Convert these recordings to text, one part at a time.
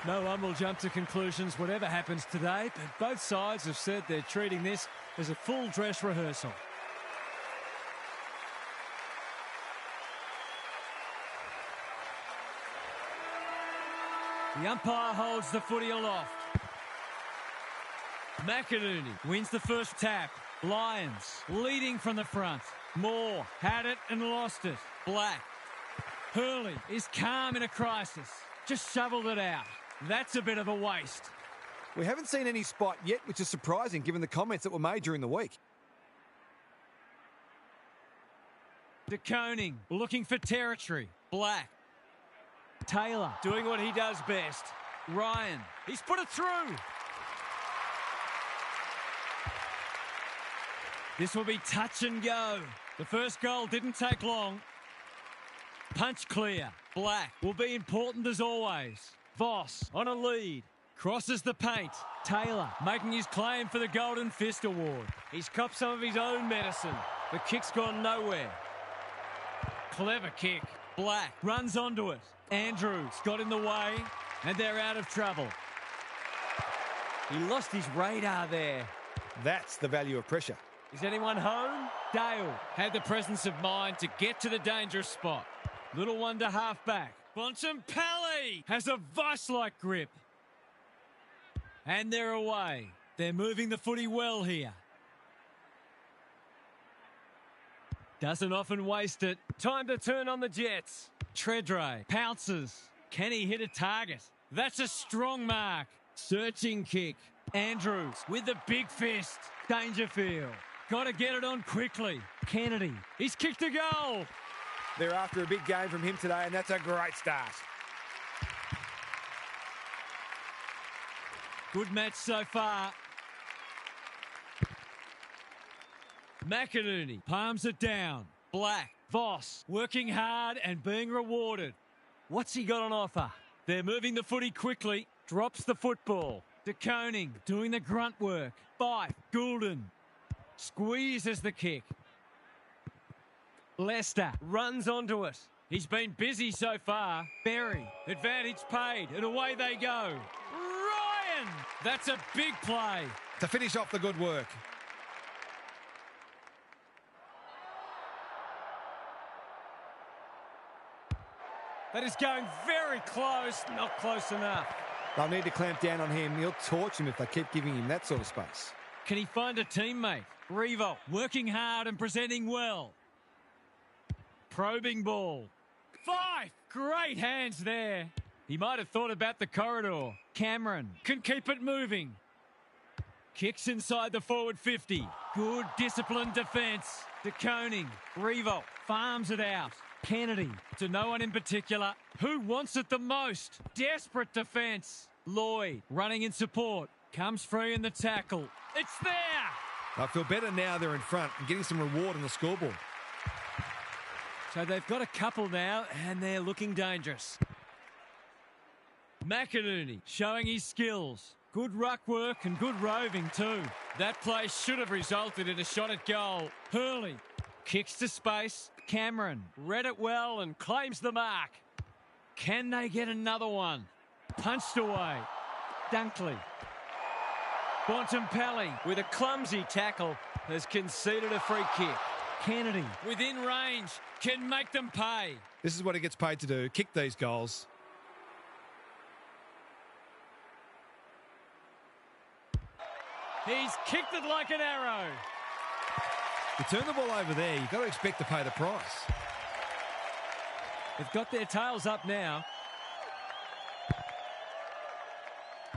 No one will jump to conclusions whatever happens today, but both sides have said they're treating this as a full dress rehearsal. The umpire holds the footy aloft. McInerney wins the first tap. Lions leading from the front. Moore had it and lost it. Black. Hurley is calm in a crisis. Just shoveled it out. That's a bit of a waste. We haven't seen any spot yet, which is surprising given the comments that were made during the week. De Koning looking for territory. Black. Taylor doing what he does best. Ryan, he's put it through. This will be touch and go. The first goal didn't take long. Punch clear. Black will be important as always. Voss on a lead. Crosses the paint. Taylor making his claim for the Golden Fist Award. He's copped some of his own medicine. The kick's gone nowhere. Clever kick. Black runs onto it. Andrews got in the way, and they're out of trouble. He lost his radar there. That's the value of pressure. Is anyone home? Dale had the presence of mind to get to the dangerous spot. Little one to half back. Bontempelli has a vice-like grip. And they're away. They're moving the footy well here. Doesn't often waste it. Time to turn on the Jets. Tredray pounces. Can he hit a target? That's a strong mark. Searching kick. Andrews with the big fist. Dangerfield. Got to get it on quickly. Kennedy. He's kicked a goal. They're after a big game from him today, and that's a great start. Good match so far. McInerney palms it down. Black. Voss working hard and being rewarded. What's he got on offer? They're moving the footy quickly. Drops the football. De Koning doing the grunt work. Fife. Goulden. Squeezes the kick. Lester runs onto it. He's been busy so far. Berry. Advantage paid. And away they go. Ryan! That's a big play. To finish off the good work. That is going very close. Not close enough. They'll need to clamp down on him. He'll torch him if they keep giving him that sort of space. Can he find a teammate? Revolt working hard and presenting well. Probing ball. Fife! Great hands there. He might have thought about the corridor. Cameron can keep it moving. Kicks inside the forward 50. Good disciplined defence. De Koning. Revolt farms it out. Kennedy to no one in particular. Who wants it the most? Desperate defence. Lloyd running in support. Comes free in the tackle. It's there! I feel better now they're in front and getting some reward on the scoreboard. So they've got a couple now and they're looking dangerous. McInerney showing his skills. Good ruck work and good roving too. That play should have resulted in a shot at goal. Hurley kicks to space. Cameron read it well and claims the mark. Can they get another one? Punched away. Dunkley. Bontempelli with a clumsy tackle has conceded a free kick. Kennedy within range can make them pay. This is what he gets paid to do, kick these goals. He's kicked it like an arrow. You turn the ball over there, you've got to expect to pay the price. They've got their tails up now.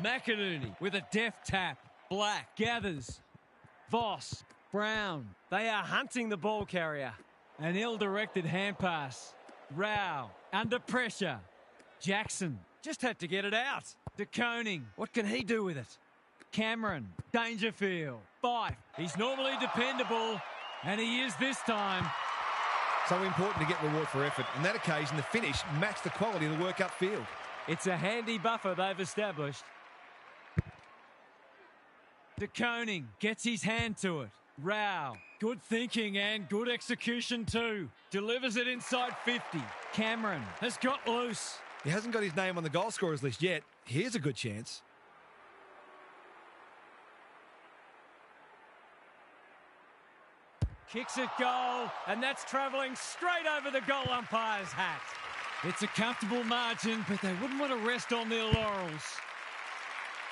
McInerney with a deft tap. Black gathers. Voss. Brown. They are hunting the ball carrier. An ill-directed hand pass. Rao under pressure. Jackson just had to get it out. De Koning. What can he do with it? Cameron. Dangerfield. Fife. He's normally dependable, and he is this time. So important to get reward for effort. On that occasion, the finish matched the quality of the work upfield. It's a handy buffer they've established. De Koning gets his hand to it. Rao. Good thinking and good execution too. Delivers it inside 50. Cameron has got loose. He hasn't got his name on the goal scorers list yet. Here's a good chance. Kicks it goal, and that's travelling straight over the goal umpire's hat. It's a comfortable margin, but they wouldn't want to rest on their laurels.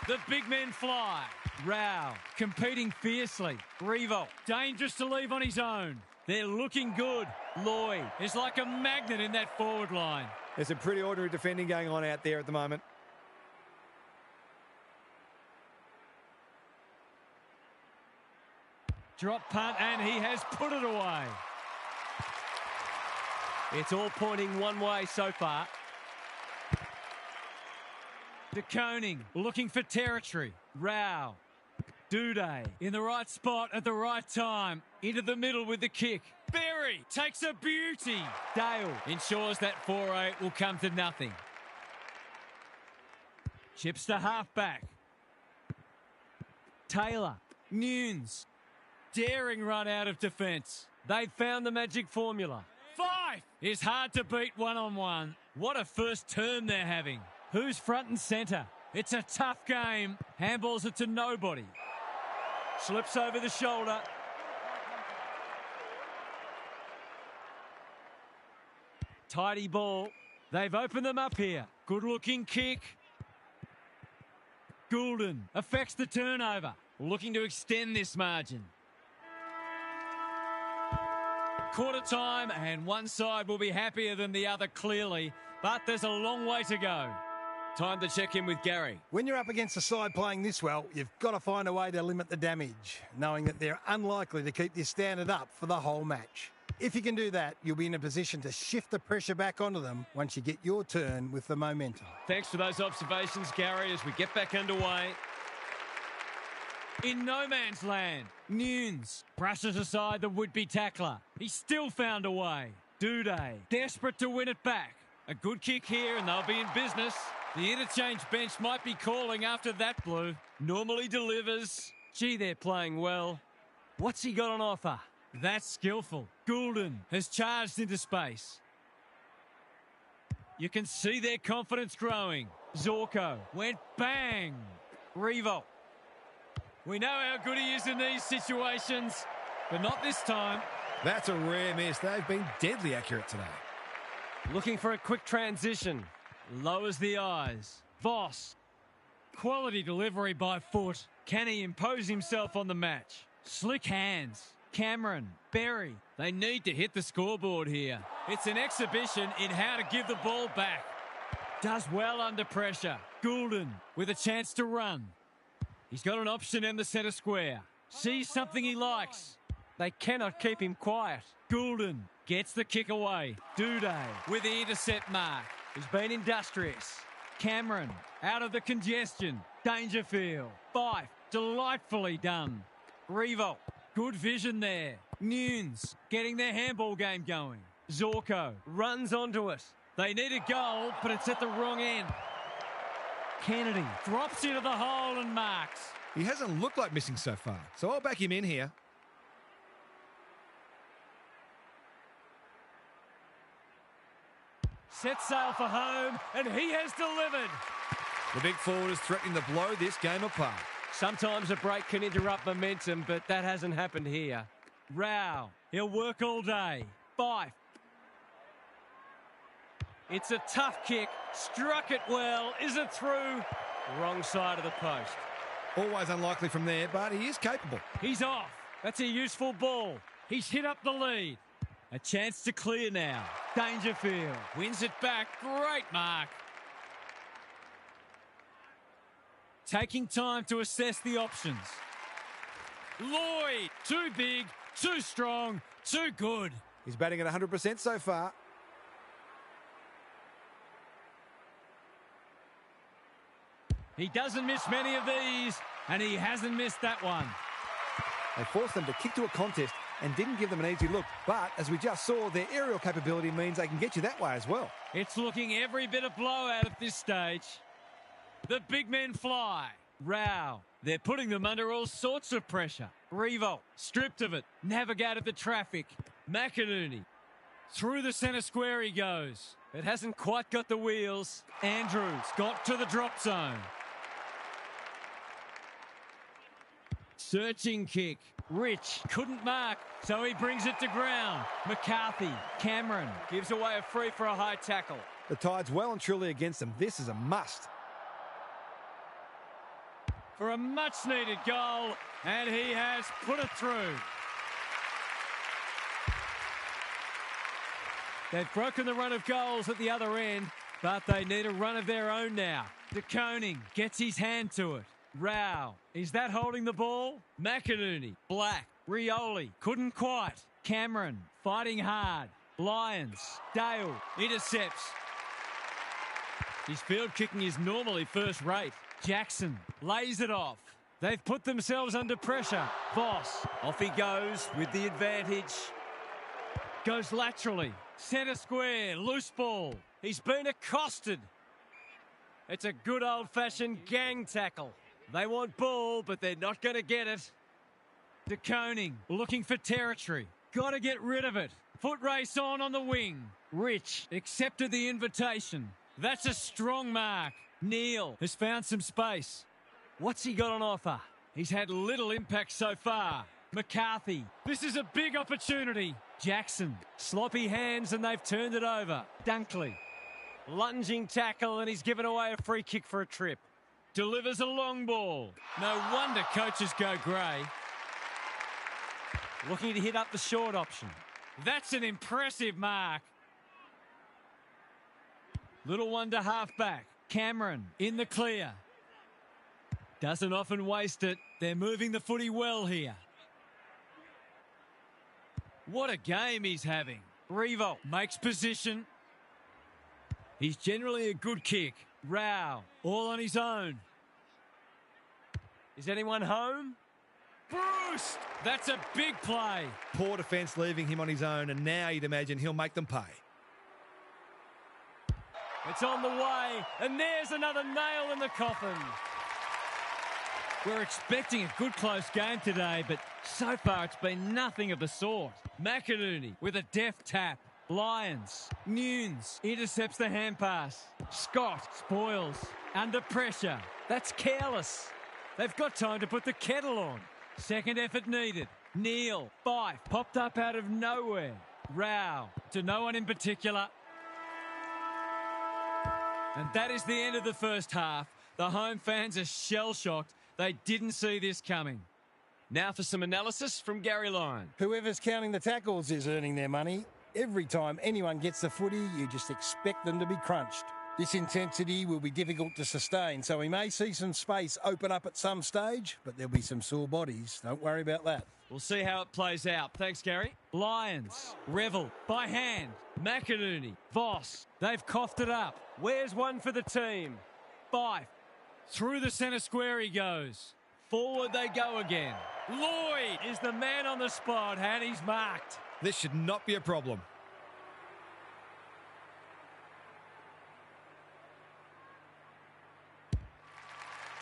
The big men fly. Rao competing fiercely. Revolt dangerous to leave on his own. They're looking good. Lloyd is like a magnet in that forward line. There's some pretty ordinary defending going on out there at the moment. Drop punt, and he has put it away. It's all pointing one way so far. De Koning looking for territory. Rao. Duday in the right spot at the right time. Into the middle with the kick. Berry takes a beauty. Dale ensures that foray will come to nothing. Chips to halfback. Taylor. Nunes. Daring run out of defence. They've found the magic formula. Fife is hard to beat one-on-one. What a first term they're having. Who's front and centre? It's a tough game. Handballs it to nobody. Slips over the shoulder. Tidy ball. They've opened them up here. Good-looking kick. Goulden affects the turnover. Looking to extend this margin. Quarter time, and one side will be happier than the other, clearly, but there's a long way to go. Time to check in with Gary. When you're up against a side playing this well, you've got to find a way to limit the damage, knowing that they're unlikely to keep this standard up for the whole match. If you can do that, you'll be in a position to shift the pressure back onto them once you get your turn with the momentum. Thanks for those observations, Gary, as we get back underway. In no man's land, Nunes brushes aside the would-be tackler. He's still found a way. Duday, desperate to win it back. A good kick here and they'll be in business. The interchange bench might be calling after that blue. Normally delivers. Gee, they're playing well. What's he got on offer? That's skillful. Goulden has charged into space. You can see their confidence growing. Zorko went bang. Revolt. We know how good he is in these situations, but not this time. That's a rare miss. They've been deadly accurate today. Looking for a quick transition. Lowers the eyes. Voss. Quality delivery by foot. Can he impose himself on the match? Slick hands. Cameron. Berry. They need to hit the scoreboard here. It's an exhibition in how to give the ball back. Does well under pressure. Goulden with a chance to run. He's got an option in the centre square. Sees something he likes. They cannot keep him quiet. Goulden gets the kick away. Duday with the intercept mark. He's been industrious. Cameron out of the congestion. Dangerfield. Fife delightfully done. Revolt. Good vision there. Nunes getting their handball game going. Zorko runs onto it. They need a goal, but it's at the wrong end. Kennedy drops into the hole and marks. He hasn't looked like missing so far, so I'll back him in here. Set sail for home, and he has delivered. The big forward is threatening to blow this game apart. Sometimes a break can interrupt momentum, but that hasn't happened here. Rao, he'll work all day. Fife. It's a tough kick. Struck it well. Is it through? Wrong side of the post. Always unlikely from there, but he is capable. He's off. That's a useful ball. He's hit up the lead. A chance to clear now. Dangerfield wins it back. Great mark. Taking time to assess the options. Lloyd, too big, too strong, too good. He's batting at 100% so far. He doesn't miss many of these, and he hasn't missed that one. They forced them to kick to a contest and didn't give them an easy look. But, as we just saw, their aerial capability means they can get you that way as well. It's looking every bit of blowout at this stage. The big men fly. Rao. They're putting them under all sorts of pressure. Revolt. Stripped of it. Navigated the traffic. McInerney. Through the centre square he goes. It hasn't quite got the wheels. Andrews got to the drop zone. Searching kick. Rich couldn't mark, so he brings it to ground. McCarthy, Cameron gives away a free for a high tackle. The tide's well and truly against them. This is a must. For a much-needed goal, and he has put it through. They've broken the run of goals at the other end, but they need a run of their own now. De Koning gets his hand to it. Rao, is that holding the ball? McInerney, Black, Rioli, couldn't quite. Cameron, fighting hard. Lyons, Dale, intercepts. His field kicking is normally first rate. Jackson lays it off. They've put themselves under pressure. Voss, off he goes with the advantage. Goes laterally. Centre square, loose ball. He's been accosted. It's a good old-fashioned gang tackle. They want ball, but they're not going to get it. De Koning looking for territory. Got to get rid of it. Foot race on the wing. Rich accepted the invitation. That's a strong mark. Neal has found some space. What's he got on offer? He's had little impact so far. McCarthy, this is a big opportunity. Jackson, sloppy hands and they've turned it over. Dunkley, lunging tackle and he's given away a free kick for a trip. Delivers a long ball. No wonder coaches go grey. Looking to hit up the short option. That's an impressive mark. Little one to half-back. Cameron in the clear. Doesn't often waste it. They're moving the footy well here. What a game he's having. Revolt makes position. He's generally a good kick. Rao, all on his own. Is anyone home? Bruce! That's a big play. Poor defence leaving him on his own, and now you'd imagine he'll make them pay. It's on the way, and there's another nail in the coffin. We're expecting a good close game today, but so far it's been nothing of the sort. McInerney with a deft tap. Lyons, Nunes intercepts the hand pass. Scott spoils. Under pressure. That's careless. They've got time to put the kettle on. Second effort needed. Neal, Fife, popped up out of nowhere. Rao, to no one in particular. And that is the end of the first half. The home fans are shell-shocked. They didn't see this coming. Now for some analysis from Gary Lyon. Whoever's counting the tackles is earning their money. Every time anyone gets the footy, you just expect them to be crunched. This intensity will be difficult to sustain, so we may see some space open up at some stage, but there'll be some sore bodies. Don't worry about that. We'll see how it plays out. Thanks, Gary. Lions, Revel, by hand. McInerney, Voss. They've coughed it up. Where's one for the team? Fife. Through the centre square he goes. Forward they go again. Lloyd is the man on the spot, and he's marked. This should not be a problem.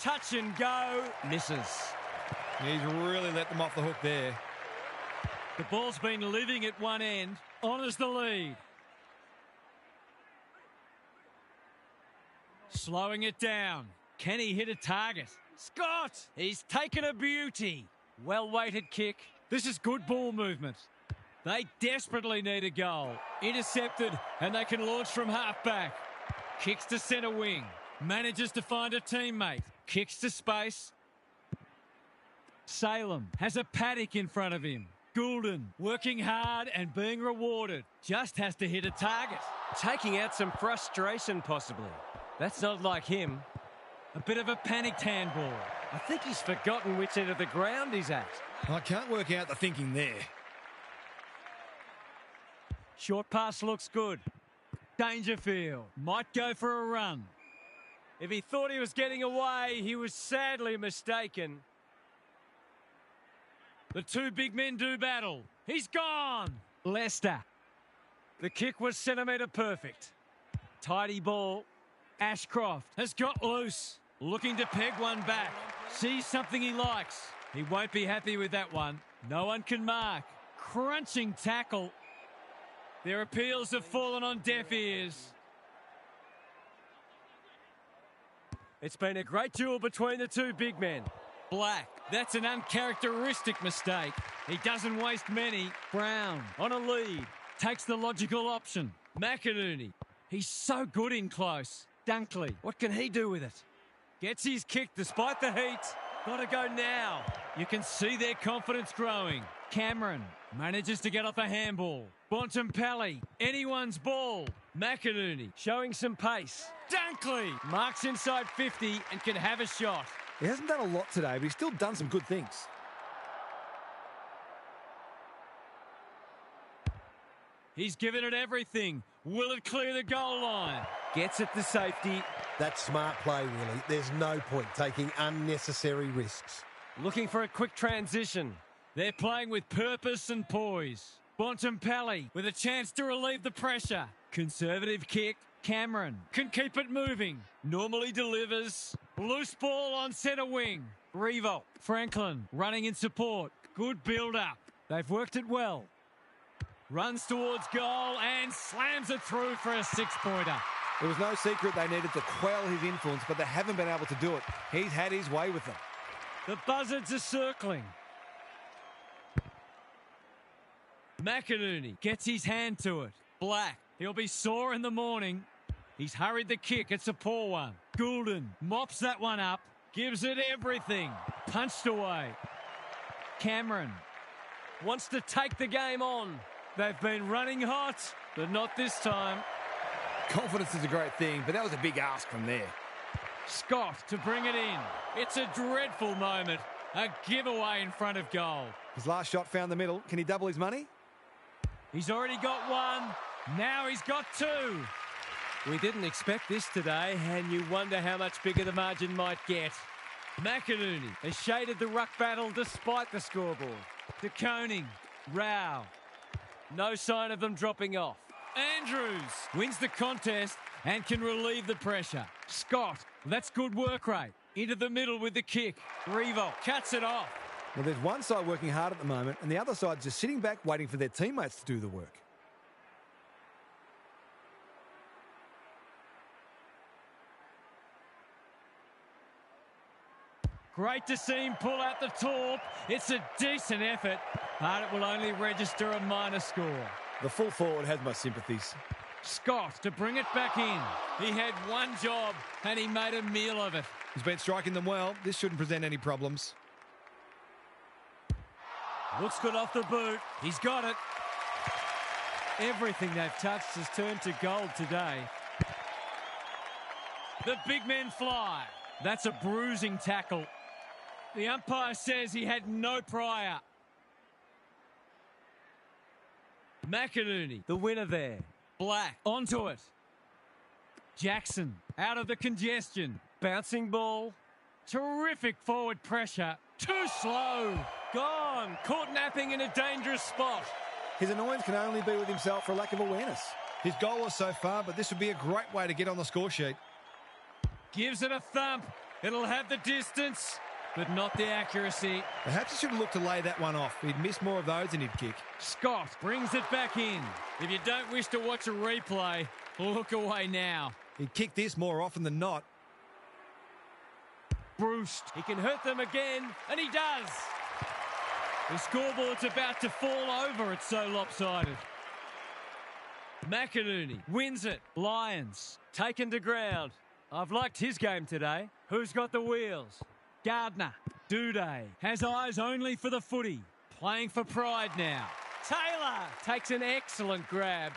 Touch and go. Misses. He's really let them off the hook there. The ball's been living at one end. Honours the lead. Slowing it down. Can he hit a target? Scott! He's taken a beauty. Well-weighted kick. This is good ball movement. They desperately need a goal. Intercepted, and they can launch from half-back. Kicks to centre wing. Manages to find a teammate. Kicks to space. Salem has a paddock in front of him. Goulden working hard and being rewarded. Just has to hit a target. Taking out some frustration, possibly. That's not like him. A bit of a panicked handball. I think he's forgotten which end of the ground he's at. I can't work out the thinking there. Short pass looks good. Dangerfield might go for a run. If he thought he was getting away, he was sadly mistaken. The two big men do battle. He's gone. Leicester. The kick was centimetre perfect. Tidy ball. Ashcroft has got loose. Looking to peg one back. Sees something he likes. He won't be happy with that one. No one can mark. Crunching tackle. Their appeals have fallen on deaf ears. It's been a great duel between the two big men. Black, that's an uncharacteristic mistake. He doesn't waste many. Brown, on a lead, takes the logical option. McInerney, he's so good in close. Dunkley, what can he do with it? Gets his kick despite the heat. Got to go now. You can see their confidence growing. Cameron manages to get off a handball. Bontempelli, anyone's ball. McInerney showing some pace. Dunkley marks inside 50 and can have a shot. He hasn't done a lot today, but he's still done some good things. He's given it everything. Will it clear the goal line? Gets it to safety. That's smart play, really. There's no point taking unnecessary risks. Looking for a quick transition. They're playing with purpose and poise. Bontempelli with a chance to relieve the pressure. Conservative kick. Cameron can keep it moving. Normally delivers. Loose ball on centre wing. Revolt. Franklin running in support. Good build-up. They've worked it well. Runs towards goal and slams it through for a six-pointer. It was no secret they needed to quell his influence, but they haven't been able to do it. He's had his way with them. The buzzards are circling. McInerney gets his hand to it. Black, he'll be sore in the morning. He's hurried the kick. It's a poor one. Goulden mops that one up. Gives it everything. Punched away. Cameron wants to take the game on. They've been running hot, but not this time. Confidence is a great thing, but that was a big ask from there. Scott to bring it in. It's a dreadful moment. A giveaway in front of goal. His last shot found the middle. Can he double his money? He's already got one. Now he's got two. We didn't expect this today, and you wonder how much bigger the margin might get. McInerney has shaded the ruck battle despite the scoreboard. De Koning, Rao. No sign of them dropping off. Andrews wins the contest and can relieve the pressure. Scott, that's good work rate. Into the middle with the kick. Revolt cuts it off. Well, there's one side working hard at the moment, and the other side just sitting back waiting for their teammates to do the work. Great to see him pull out the torp. It's a decent effort, but it will only register a minor score. The full forward has my sympathies. Scott to bring it back in. He had one job and he made a meal of it. He's been striking them well. This shouldn't present any problems. Looks good off the boot. He's got it. Everything they've touched has turned to gold today. The big men fly. That's a bruising tackle. The umpire says he had no prior. McInerney, the winner there. Black, onto it. Jackson, out of the congestion. Bouncing ball. Terrific forward pressure. Too slow. Gone. Caught napping in a dangerous spot. His annoyance can only be with himself for lack of awareness. His goal was so far, but this would be a great way to get on the score sheet. Gives it a thump. It'll have the distance, but not the accuracy. Perhaps he should have looked to lay that one off. He'd miss more of those and he'd kick. Scott brings it back in. If you don't wish to watch a replay, look away now. He'd kick this more often than not. Bruce, he can hurt them again, and he does. The scoreboard's about to fall over, it's so lopsided. McInerney wins it. Lions, taken to ground. I've liked his game today. Who's got the wheels? Gardner. Duday has eyes only for the footy. Playing for pride now. Taylor takes an excellent grab.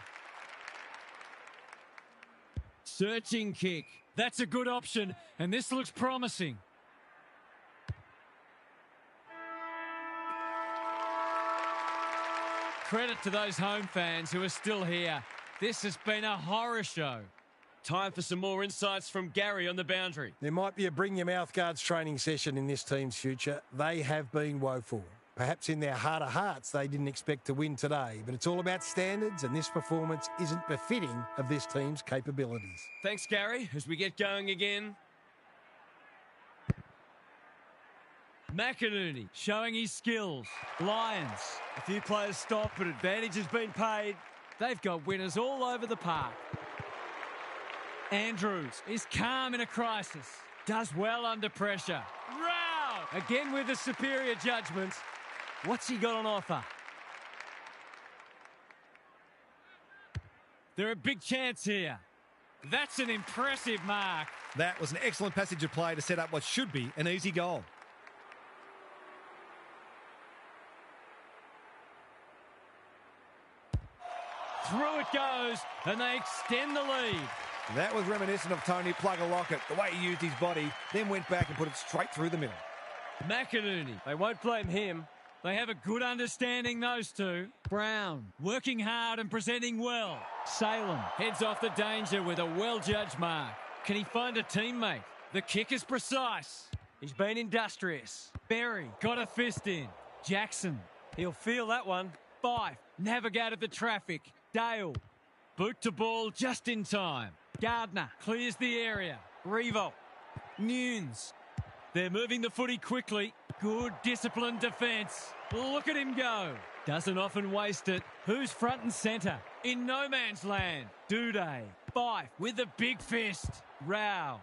Searching kick. That's a good option, and this looks promising. Credit to those home fans who are still here. This has been a horror show. Time for some more insights from Gary on the boundary. There might be a bring your mouth guards training session in this team's future. They have been woeful. Perhaps in their heart of hearts they didn't expect to win today, but it's all about standards and this performance isn't befitting of this team's capabilities. Thanks, Gary. As we get going again. McInerney showing his skills. Lions. A few players stop, but advantage has been paid. They've got winners all over the park. Andrews is calm in a crisis. Does well under pressure. Row! Again with the superior judgment. What's he got on offer? They're a big chance here. That's an impressive mark. That was an excellent passage of play to set up what should be an easy goal. Through it goes, and they extend the lead. That was reminiscent of Tony Plugger-Lockett, the way he used his body, then went back and put it straight through the middle. McInerney, they won't blame him. They have a good understanding, those two. Brown, working hard and presenting well. Salem heads off the danger with a well-judged mark. Can he find a teammate? The kick is precise. He's been industrious. Berry got a fist in. Jackson, he'll feel that one. Fife navigated the traffic. Dale, boot to ball just in time. Gardner clears the area. Revo, Nunes. They're moving the footy quickly. Good disciplined defence. Look at him go. Doesn't often waste it. Who's front and centre? In no man's land. Duday. Fife with a big fist. Rao.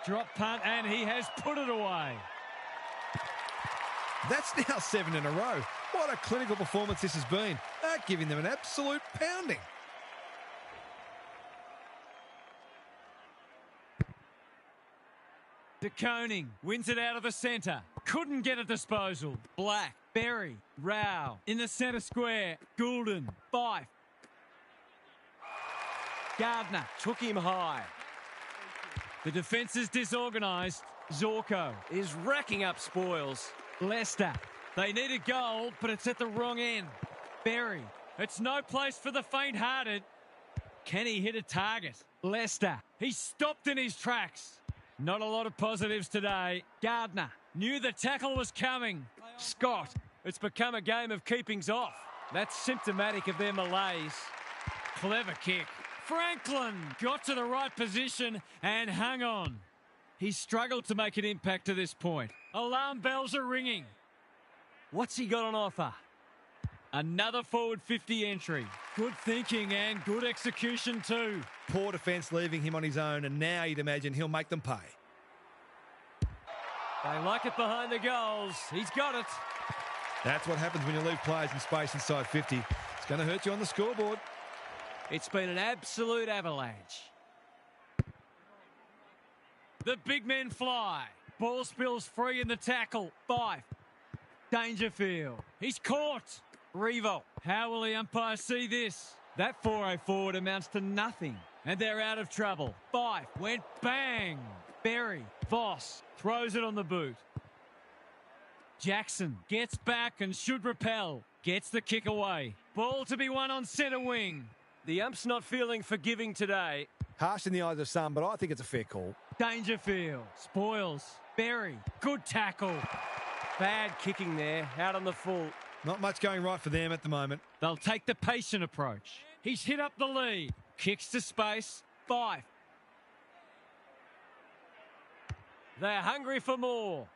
Drop punt and he has put it away. That's now 7 in a row. What a clinical performance this has been. They're giving them an absolute pounding. De Koning wins it out of the centre. Couldn't get a disposal. Black, Berry, Rao in the centre square. Goulden, Fife. Gardner took him high. The defence is disorganised. Zorko is racking up spoils. Leicester, they need a goal, but it's at the wrong end. Berry, it's no place for the faint-hearted. Can he hit a target? Leicester, he's stopped in his tracks. Not a lot of positives today. Gardner knew the tackle was coming. Scott, it's become a game of keepings off. That's symptomatic of their malaise. Clever kick. Franklin got to the right position and hung on. He struggled to make an impact to this point. Alarm bells are ringing. What's he got on offer? Another forward 50 entry. Good thinking and good execution too. Poor defence leaving him on his own, and now you'd imagine he'll make them pay. They like it behind the goals. He's got it. That's what happens when you leave players in space inside 50. It's going to hurt you on the scoreboard. It's been an absolute avalanche. The big men fly. Ball spills free in the tackle. Fife. Dangerfield. He's caught. Revo. How will the umpire see this? That 4-0 forward amounts to nothing. And they're out of trouble. Fife went bang. Berry. Voss throws it on the boot. Jackson gets back and should repel. Gets the kick away. Ball to be won on centre wing. The ump's not feeling forgiving today. Harsh in the eyes of some, but I think it's a fair call. Dangerfield. Spoils. Berry. Good tackle. Bad kicking there. Out on the full. Not much going right for them at the moment. They'll take the patient approach. He's hit up the lead. Kicks to space. Fife. They're hungry for more.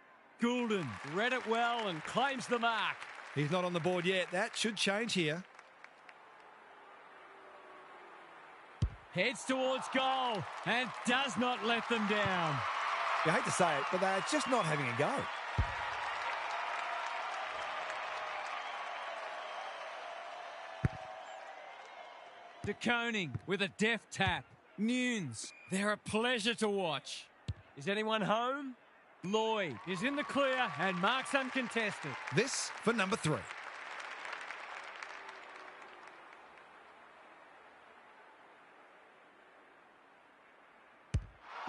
Goulden read it well and claims the mark. He's not on the board yet. That should change here. Heads towards goal and does not let them down. You hate to say it, but they're just not having a go. De Koning with a deft tap. Nunes, they're a pleasure to watch. Is anyone home? Lloyd is in the clear and marks uncontested. This for number 3.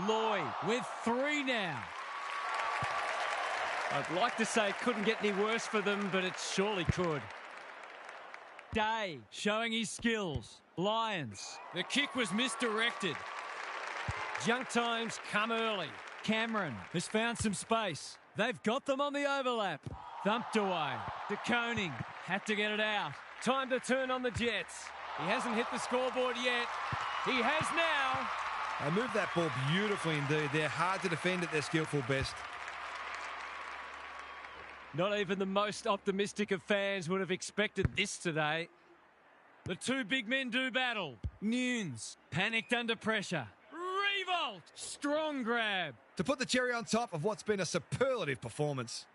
Lloyd with 3 now. I'd like to say it couldn't get any worse for them, but it surely could. Day showing his skills. Lions. The kick was misdirected. Junk times come early. Cameron has found some space. They've got them on the overlap. Thumped away. De Koning had to get it out. Time to turn on the Jets. He hasn't hit the scoreboard yet. He has now. They moved that ball beautifully indeed. They're hard to defend at their skillful best. Not even the most optimistic of fans would have expected this today. The two big men do battle. Nunes panicked under pressure. Revolt! Strong grab. To put the cherry on top of what's been a superlative performance.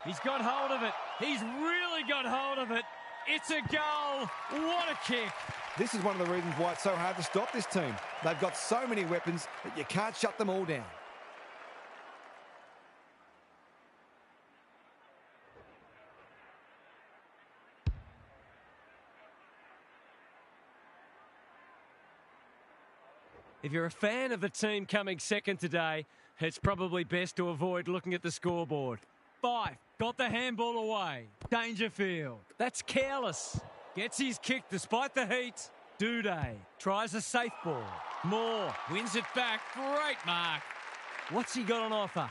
He's got hold of it. He's really got hold of it. It's a goal. What a kick. This is one of the reasons why it's so hard to stop this team. They've got so many weapons that you can't shut them all down. If you're a fan of the team coming second today, it's probably best to avoid looking at the scoreboard. Fife got the handball away. Dangerfield. That's careless. Gets his kick despite the heat. Duday tries a safe ball. Moore wins it back. Great mark. What's he got on offer?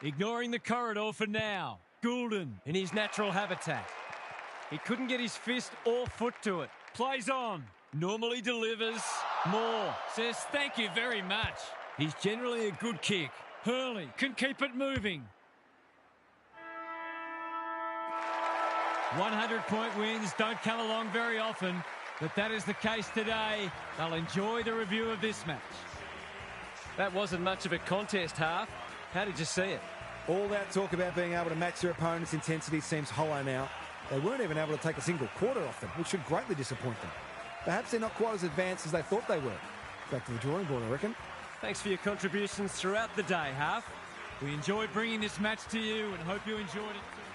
Ignoring the corridor for now. Goulden in his natural habitat. He couldn't get his fist or foot to it. Plays on. Normally delivers. Moore says thank you very much. He's generally a good kick. Hurley can keep it moving. 100-point wins don't come along very often, but that is the case today. They'll enjoy the review of this match. That wasn't much of a contest, Half. How did you see it? All that talk about being able to match their opponent's intensity seems hollow now. They weren't even able to take a single quarter off them, which should greatly disappoint them. Perhaps they're not quite as advanced as they thought they were. Back to the drawing board, I reckon. Thanks for your contributions throughout the day, Half. We enjoyed bringing this match to you and hope you enjoyed it too.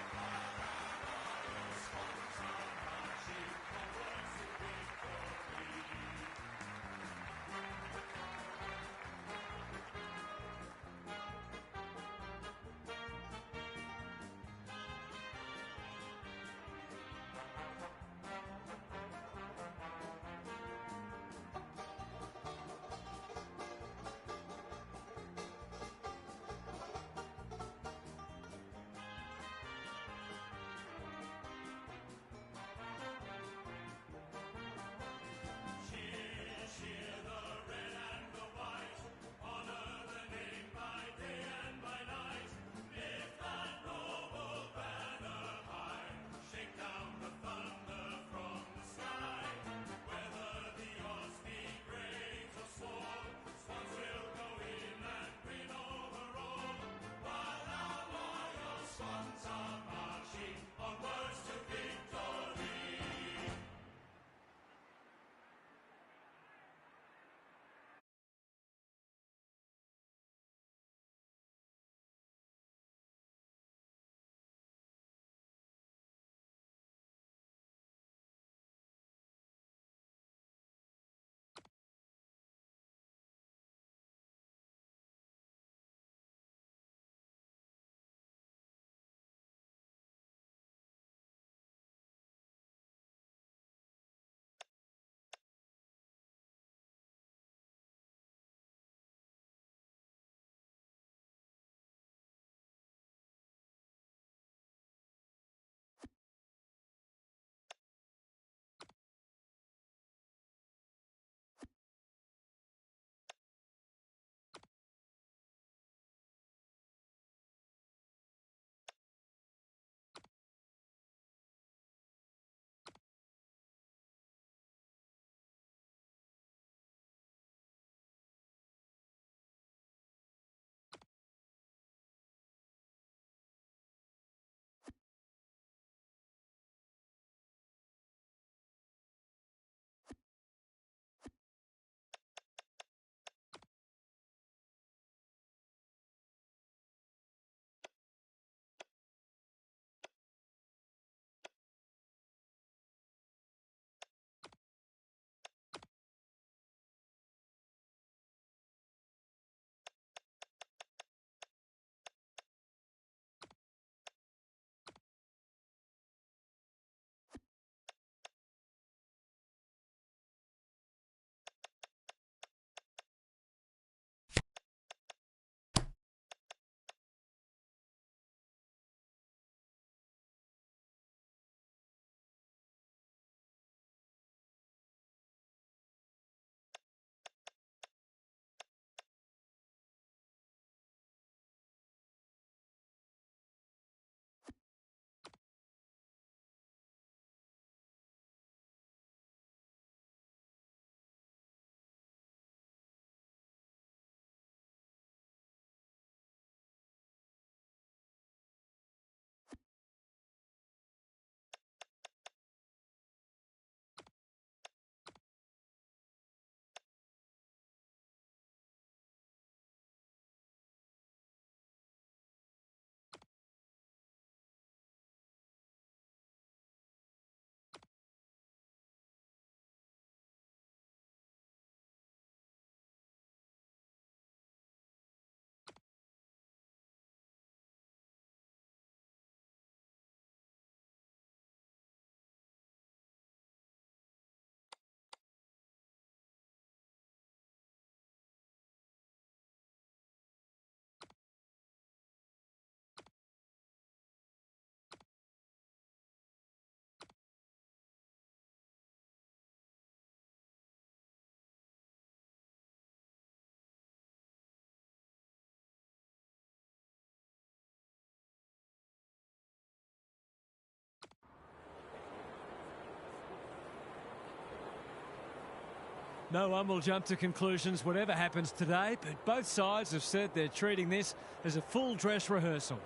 No one will jump to conclusions whatever happens today, but both sides have said they're treating this as a full dress rehearsal.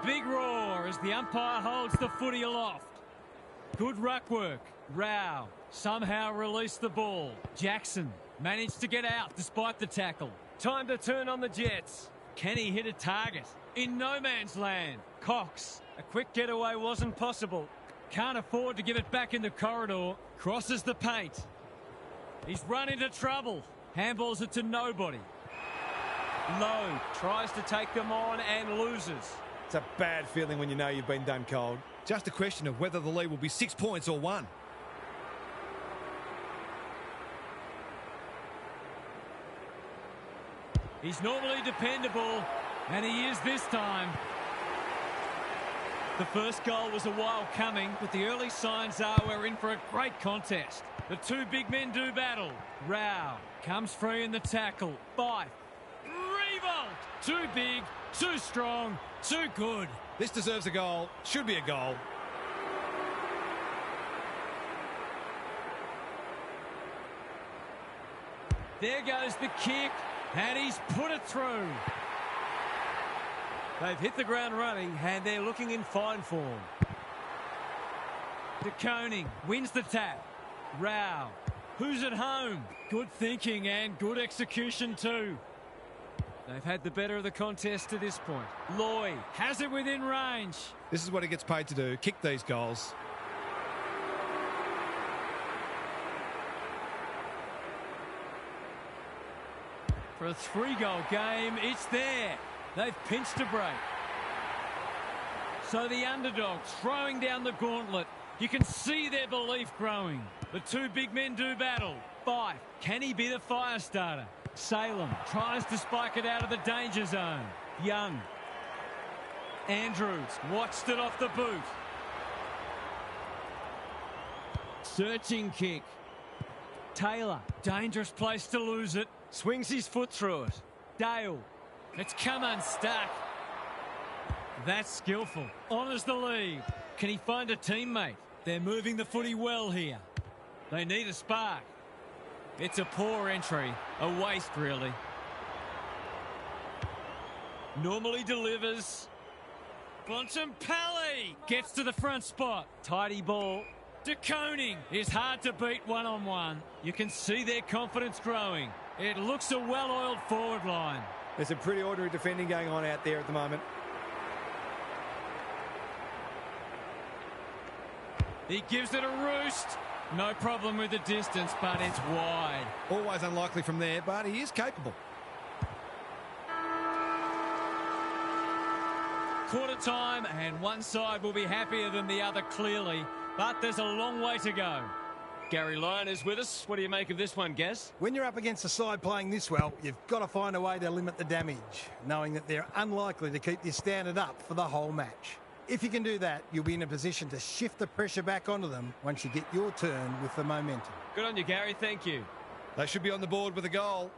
Big roar as the umpire holds the footy aloft. Good ruck work. Rao somehow released the ball. Jackson managed to get out despite the tackle. Time to turn on the Jets. Can he hit a target? In no man's land. Cox. A quick getaway wasn't possible. Can't afford to give it back in the corridor. Crosses the paint. He's run into trouble. Handballs it to nobody. Lowe tries to take them on and loses. It's a bad feeling when you know you've been done cold. Just a question of whether the lead will be 6 points or 1. He's normally dependable, and he is this time. The first goal was a while coming, but the early signs are we're in for a great contest. The two big men do battle. Rao comes free in the tackle. Fife. Revolt! Too big, too strong, too good. This deserves a goal. Should be a goal. There goes the kick, and he's put it through. They've hit the ground running, and they're looking in fine form. De Koning wins the tap. Rao, who's at home? Good thinking and good execution too. They've had the better of the contest to this point. Loy has it within range. This is what he gets paid to do, kick these goals. For a 3-goal game, it's there. They've pinched a break. So the underdogs throwing down the gauntlet. You can see their belief growing. The two big men do battle. Fife, can he be the fire starter? Salem tries to spike it out of the danger zone. Young. Andrews watched it off the boot. Searching kick. Taylor, dangerous place to lose it. Swings his foot through it. Dale, it's come unstuck. That's skillful. Honours the lead. Can he find a teammate? They're moving the footy well here. They need a spark. It's a poor entry. A waste, really. Normally delivers. Bontempelli gets to the front spot. Tidy ball. De Koning is hard to beat one-on-one. You can see their confidence growing. It looks a well-oiled forward line. There's some pretty ordinary defending going on out there at the moment. He gives it a roost. No problem with the distance, but it's wide. Always unlikely from there, but he is capable. Quarter time, and one side will be happier than the other, clearly. But there's a long way to go. Gary Lyon is with us. What do you make of this one, Gaz? When you're up against a side playing this well, you've got to find a way to limit the damage, knowing that they're unlikely to keep this standard up for the whole match. If you can do that, you'll be in a position to shift the pressure back onto them once you get your turn with the momentum. Good on you, Gary. Thank you. They should be on the board with a goal.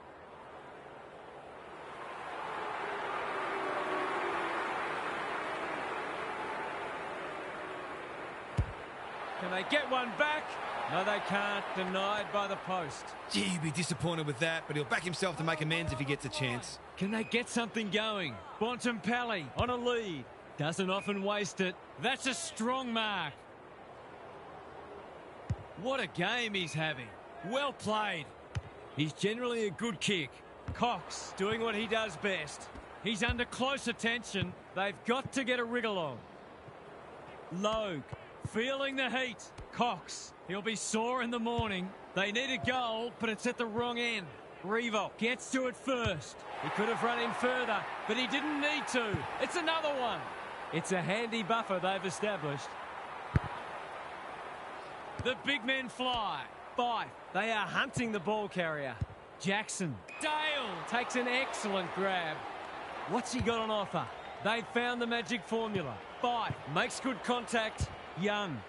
Can they get one back? No, they can't. Denied by the post. Gee, he'd be disappointed with that, but he'll back himself to make amends if he gets a chance. Can they get something going? Bontempelli on a lead. Doesn't often waste it. That's a strong mark. What a game he's having. Well played. He's generally a good kick. Cox doing what he does best. He's under close attention. They've got to get a wriggle on. Logue feeling the heat. Cox, he'll be sore in the morning. They need a goal, but it's at the wrong end. Revolt gets to it first. He could have run in further, but he didn't need to. It's another one. It's a handy buffer they've established. The big men fly. Fife, they are hunting the ball carrier. Jackson. Dale takes an excellent grab. What's he got on offer? They've found the magic formula. Fife makes good contact. Young.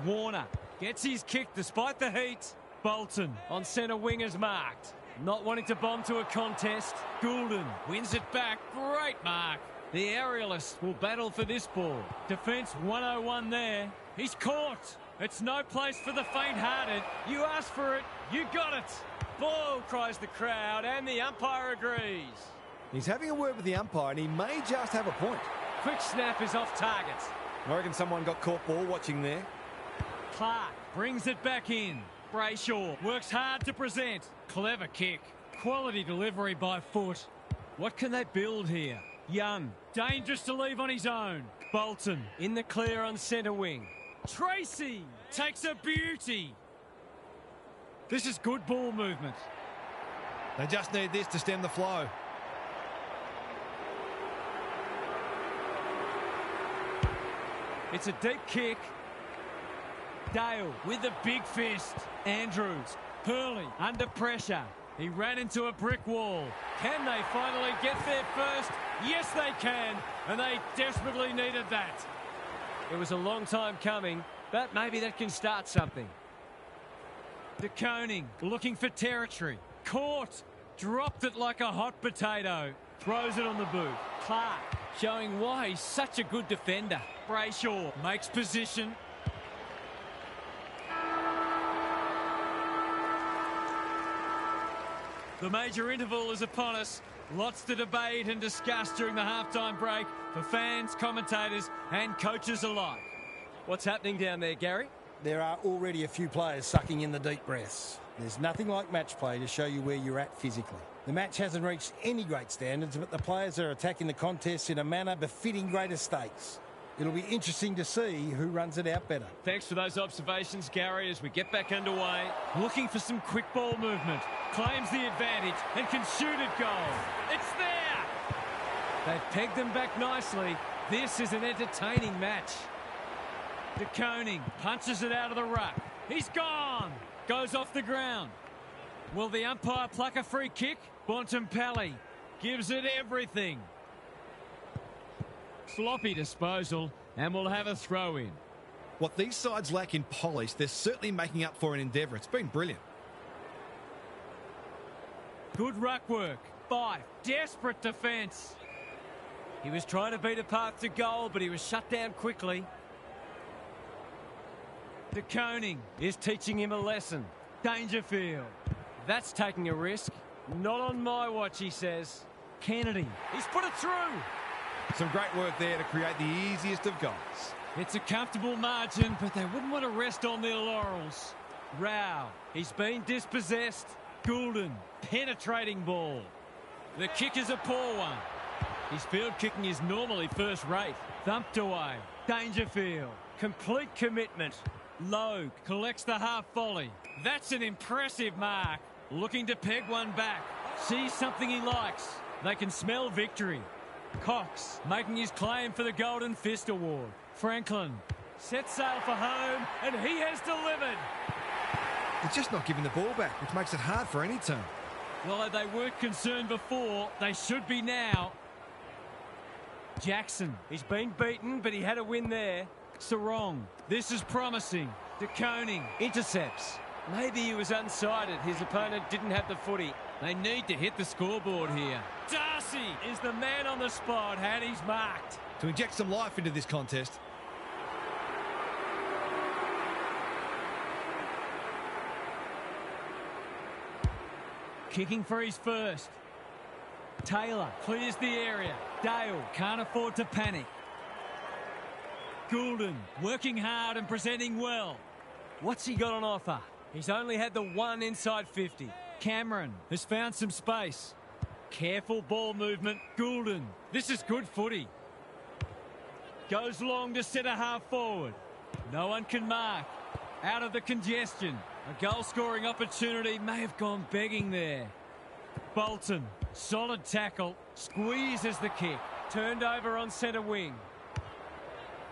Warner gets his kick despite the heat. Bolton on centre wing is marked. Not wanting to bomb to a contest. Goulden wins it back. Great mark. The aerialists will battle for this ball. Defence 101 there. He's caught. It's no place for the faint-hearted. You asked for it, you got it. Ball, cries the crowd, and the umpire agrees. He's having a word with the umpire, and he may just have a point. Quick snap is off target. I reckon someone got caught ball watching there. Clark brings it back in. Brayshaw works hard to present. Clever kick. Quality delivery by foot. What can they build here? Young, dangerous to leave on his own. Bolton in the clear on centre wing. Tracy takes a beauty. This is good ball movement. They just need this to stem the flow. It's a deep kick. Dale with a big fist. Andrews, Hurley under pressure. He ran into a brick wall. Can they finally get there first? Yes, they can. And they desperately needed that. It was a long time coming, but maybe that can start something. De Koning looking for territory. Caught. Dropped it like a hot potato. Throws it on the boot. Clark showing why he's such a good defender. Brayshaw makes position. The major interval is upon us. Lots to debate and discuss during the halftime break for fans, commentators and coaches alike. What's happening down there, Gary? There are already a few players sucking in the deep breaths. There's nothing like match play to show you where you're at physically. The match hasn't reached any great standards, but the players are attacking the contest in a manner befitting greater stakes. It'll be interesting to see who runs it out better. Thanks for those observations, Gary, as we get back underway. Looking for some quick ball movement. Claims the advantage and can shoot at goal. It's there! They've pegged them back nicely. This is an entertaining match. De Koning punches it out of the ruck. He's gone! Goes off the ground. Will the umpire pluck a free kick? Bontempelli gives it everything. Sloppy disposal, and we'll have a throw in. What these sides lack in polish, they're certainly making up for in endeavour. It's been brilliant. Good ruck work. Five. Desperate defence. He was trying to beat a path to goal, but he was shut down quickly. De Koning is teaching him a lesson. Dangerfield. That's taking a risk. Not on my watch, he says. Kennedy. He's put it through. Some great work there to create the easiest of goals. It's a comfortable margin, but they wouldn't want to rest on their laurels. Rao. He's been dispossessed. Goulden. Penetrating ball. The kick is a poor one. His field kicking is normally first rate. Thumped away. Dangerfield. Complete commitment. Logue collects the half volley. That's an impressive mark. Looking to peg one back. Sees something he likes. They can smell victory. Cox making his claim for the Golden Fist Award. Franklin sets sail for home, and he has delivered. They're just not giving the ball back, which makes it hard for any team. Well, they weren't concerned before. They should be now. Jackson, he's been beaten, but he had a win there. Sarong, this is promising. De Koning intercepts. Maybe he was unsighted. His opponent didn't have the footy. They need to hit the scoreboard here. Darcy is the man on the spot, and he's marked. To inject some life into this contest. Kicking for his first. Taylor clears the area. Dale can't afford to panic. Goulden working hard and presenting well. What's he got on offer? He's only had the one inside 50. Cameron has found some space. Careful ball movement. Goulden. This is good footy. Goes long to centre half forward. No one can mark. Out of the congestion. A goal-scoring opportunity may have gone begging there. Bolton. Solid tackle. Squeezes the kick. Turned over on centre wing.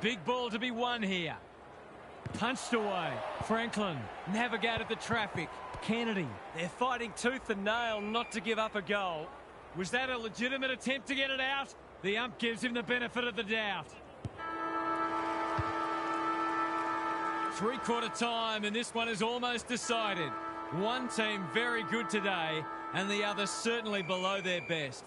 Big ball to be won here. Punched away. Franklin navigated the traffic. Kennedy. They're fighting tooth and nail not to give up a goal. Was that a legitimate attempt to get it out? The ump gives him the benefit of the doubt. Three-quarter time, and this one is almost decided. One team very good today, and the other certainly below their best.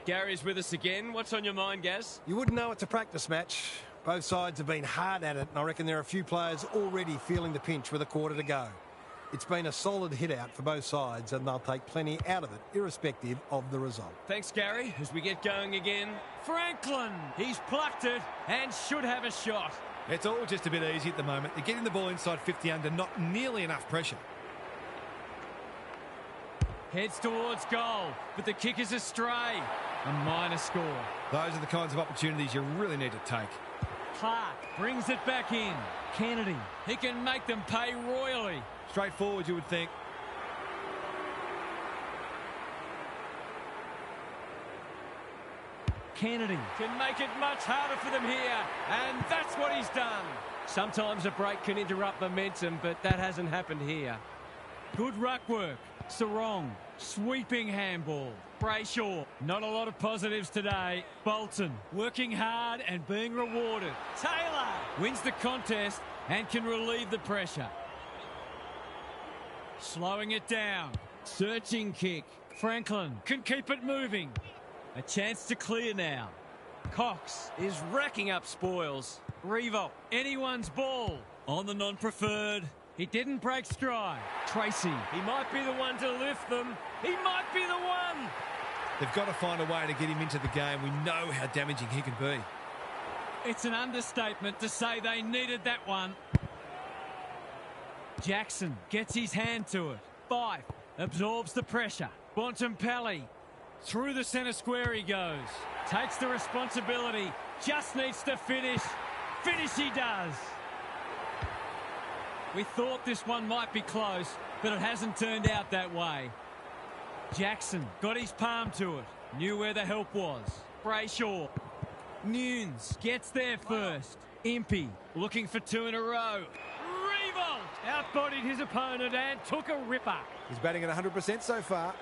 Gary's with us again. What's on your mind, Gaz? You wouldn't know it's a practice match. Both sides have been hard at it, and I reckon there are a few players already feeling the pinch with a quarter to go. It's been a solid hit-out for both sides, and they'll take plenty out of it, irrespective of the result. Thanks, Gary. As we get going again, Franklin. He's plucked it and should have a shot. It's all just a bit easy at the moment. They're getting the ball inside 50 under, not nearly enough pressure. Heads towards goal, but the kick is astray. A minor score. Those are the kinds of opportunities you really need to take. Clark brings it back in. Kennedy, he can make them pay royally. Straightforward, you would think. Kennedy can make it much harder for them here, and that's what he's done. Sometimes a break can interrupt momentum, but that hasn't happened here. Good ruck work. Sarong, sweeping handball. Brayshaw, not a lot of positives today. Bolton, working hard and being rewarded. Taylor wins the contest and can relieve the pressure. Slowing it down. Searching kick. Franklin can keep it moving. A chance to clear now. Cox is racking up spoils. Revolt, anyone's ball. On the non-preferred. He didn't break stride. Tracy, he might be the one to lift them. He might be the one. They've got to find a way to get him into the game. We know how damaging he can be. It's an understatement to say they needed that one. Jackson gets his hand to it. Fife absorbs the pressure. Bontempelli through the centre square he goes. Takes the responsibility. Just needs to finish. Finish he does. We thought this one might be close, but it hasn't turned out that way. Jackson got his palm to it. Knew where the help was. Brayshaw. Nunes gets there first. Impey looking for two in a row. Revolt outbodied his opponent and took a ripper. He's batting at 100% so far.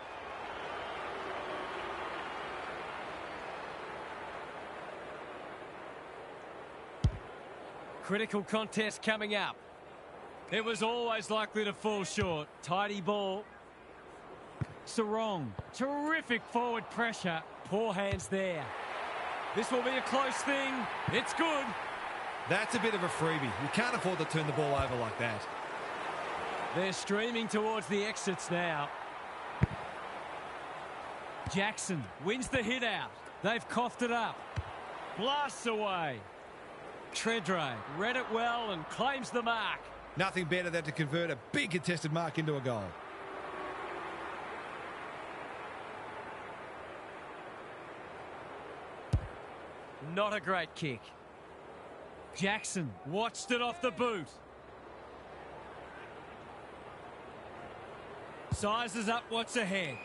Critical contest coming up. It was always likely to fall short. Tidy ball. Sarong. Terrific forward pressure. Poor hands there. This will be a close thing. It's good. That's a bit of a freebie. You can't afford to turn the ball over like that. They're streaming towards the exits now. Jackson wins the hit out. They've coughed it up. Blasts away. Tredre read it well and claims the mark. Nothing better than to convert a big contested mark into a goal. Not a great kick. Jackson watched it off the boot. Sizes up what's ahead.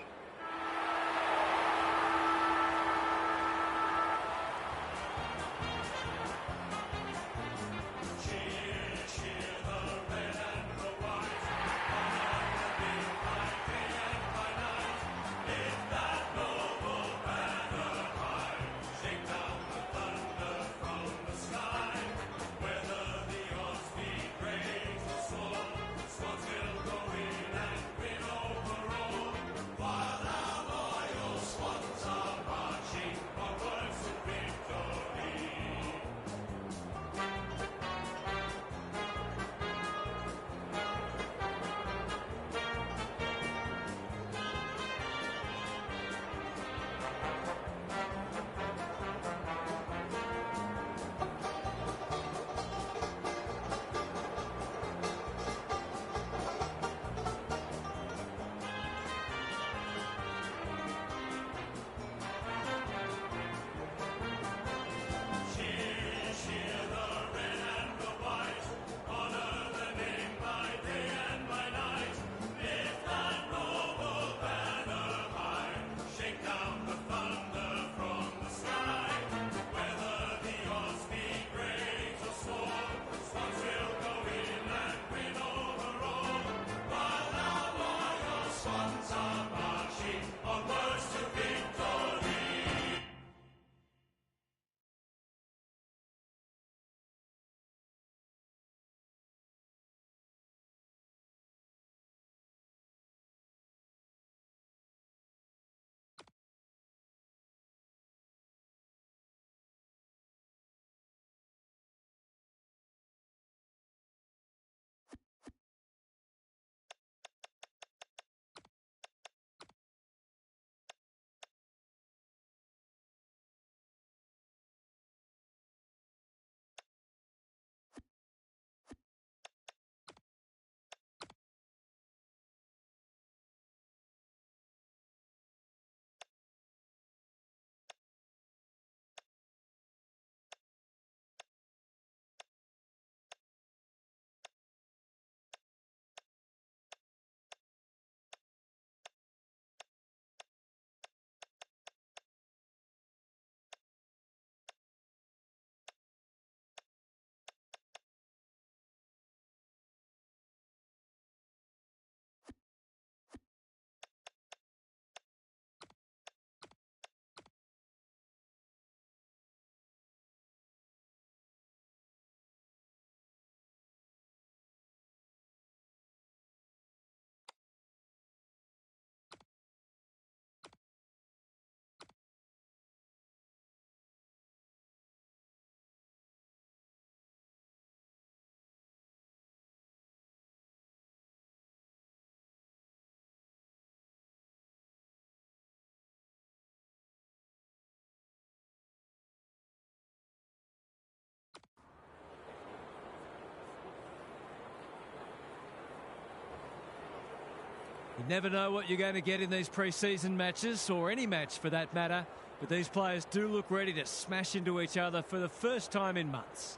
You never know what you're going to get in these pre-season matches, or any match for that matter, but these players do look ready to smash into each other for the first time in months.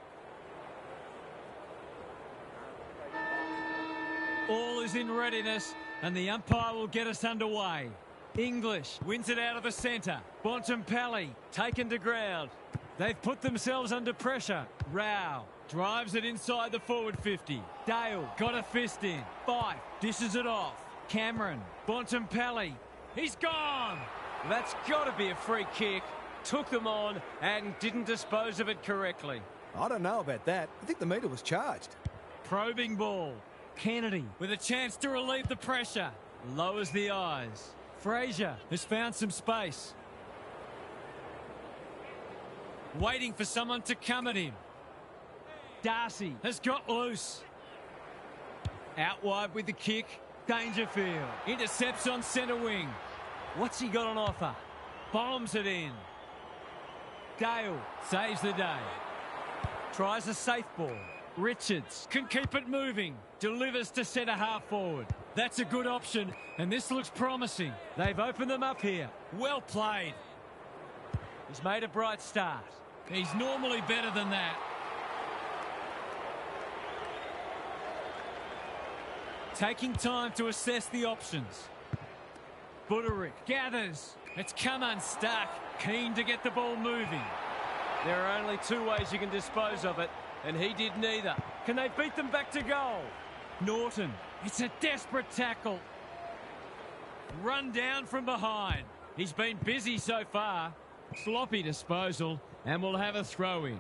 All is in readiness, and the umpire will get us underway. English wins it out of the centre. Bontempelli taken to ground. They've put themselves under pressure. Rao drives it inside the forward 50. Dale got a fist in. Fife dishes it off. Cameron, Bontempelli, he's gone! That's got to be a free kick. Took them on and didn't dispose of it correctly. I don't know about that. I think the meter was charged. Probing ball. Kennedy with a chance to relieve the pressure. Lowers the eyes. Fraser has found some space. Waiting for someone to come at him. Darcy has got loose. Out wide with the kick. Dangerfield intercepts on centre wing. What's he got on offer? Bombs it in. Dale saves the day. Tries a safe ball. Richards can keep it moving. Delivers to centre half forward. That's a good option, and this looks promising. They've opened them up here. Well played. He's made a bright start. He's normally better than that. Taking time to assess the options. Buderick gathers. It's come unstuck. Keen to get the ball moving. There are only two ways you can dispose of it, and he did neither. Can they beat them back to goal? Norton. It's a desperate tackle. Run down from behind. He's been busy so far. Sloppy disposal, and we'll have a throw-in.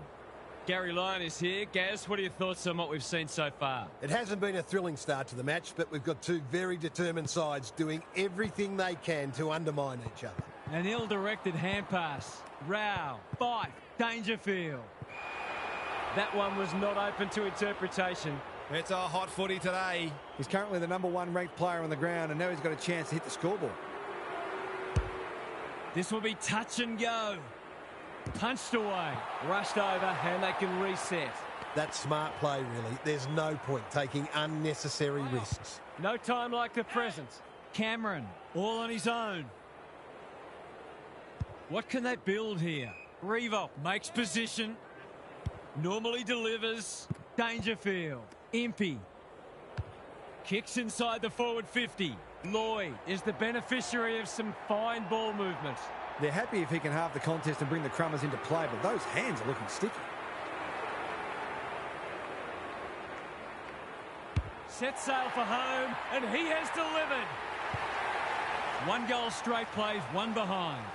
Gary Lyon is here. Gaz, what are your thoughts on what we've seen so far? It hasn't been a thrilling start to the match, but we've got two very determined sides doing everything they can to undermine each other. An ill-directed hand pass. Rao, Fife, Dangerfield. That one was not open to interpretation. It's a hot footy today. He's currently the #1 ranked player on the ground, and now he's got a chance to hit the scoreboard. This will be touch and go. Punched away, rushed over, and they can reset. That's smart play, really. There's no point taking unnecessary risks. No time like the present. Cameron, all on his own. What can they build here? Revolt makes position. Normally delivers. Dangerfield. Impey. Kicks inside the forward 50. Lloyd is the beneficiary of some fine ball movement. They're happy if he can halve the contest and bring the Crummers into play, but those hands are looking sticky. Set sail for home, and he has delivered. 1 goal straight plays, 1 behind.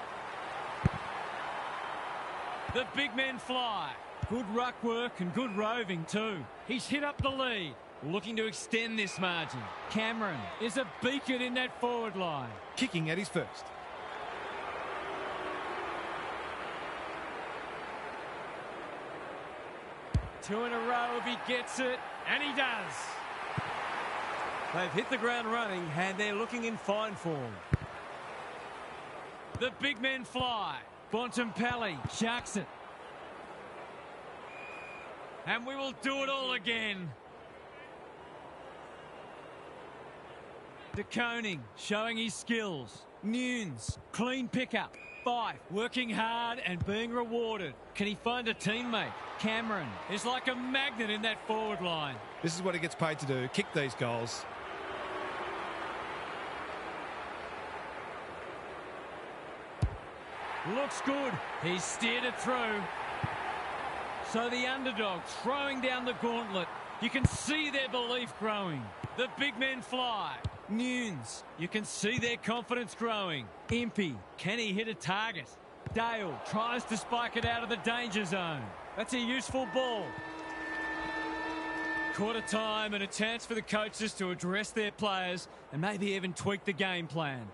The big men fly. Good ruck work and good roving too. He's hit up the lead, looking to extend this margin. Cameron is a beacon in that forward line. Kicking at his first. Two in a row if he gets it, and he does. They've hit the ground running, and they're looking in fine form. The big men fly. Bontempelli sharks it. And we will do it all again. De Koning showing his skills. Nunes, clean pickup. Fife working hard and being rewarded. Can he find a teammate? Cameron is like a magnet in that forward line. This is what he gets paid to do, kick these goals. Looks good. He's steered it through. So the underdog throwing down the gauntlet. You can see their belief growing. The big men fly. Nunes, you can see their confidence growing. Impey, can he hit a target? Dale tries to spike it out of the danger zone. That's a useful ball. Quarter time and a chance for the coaches to address their players and maybe even tweak the game plan.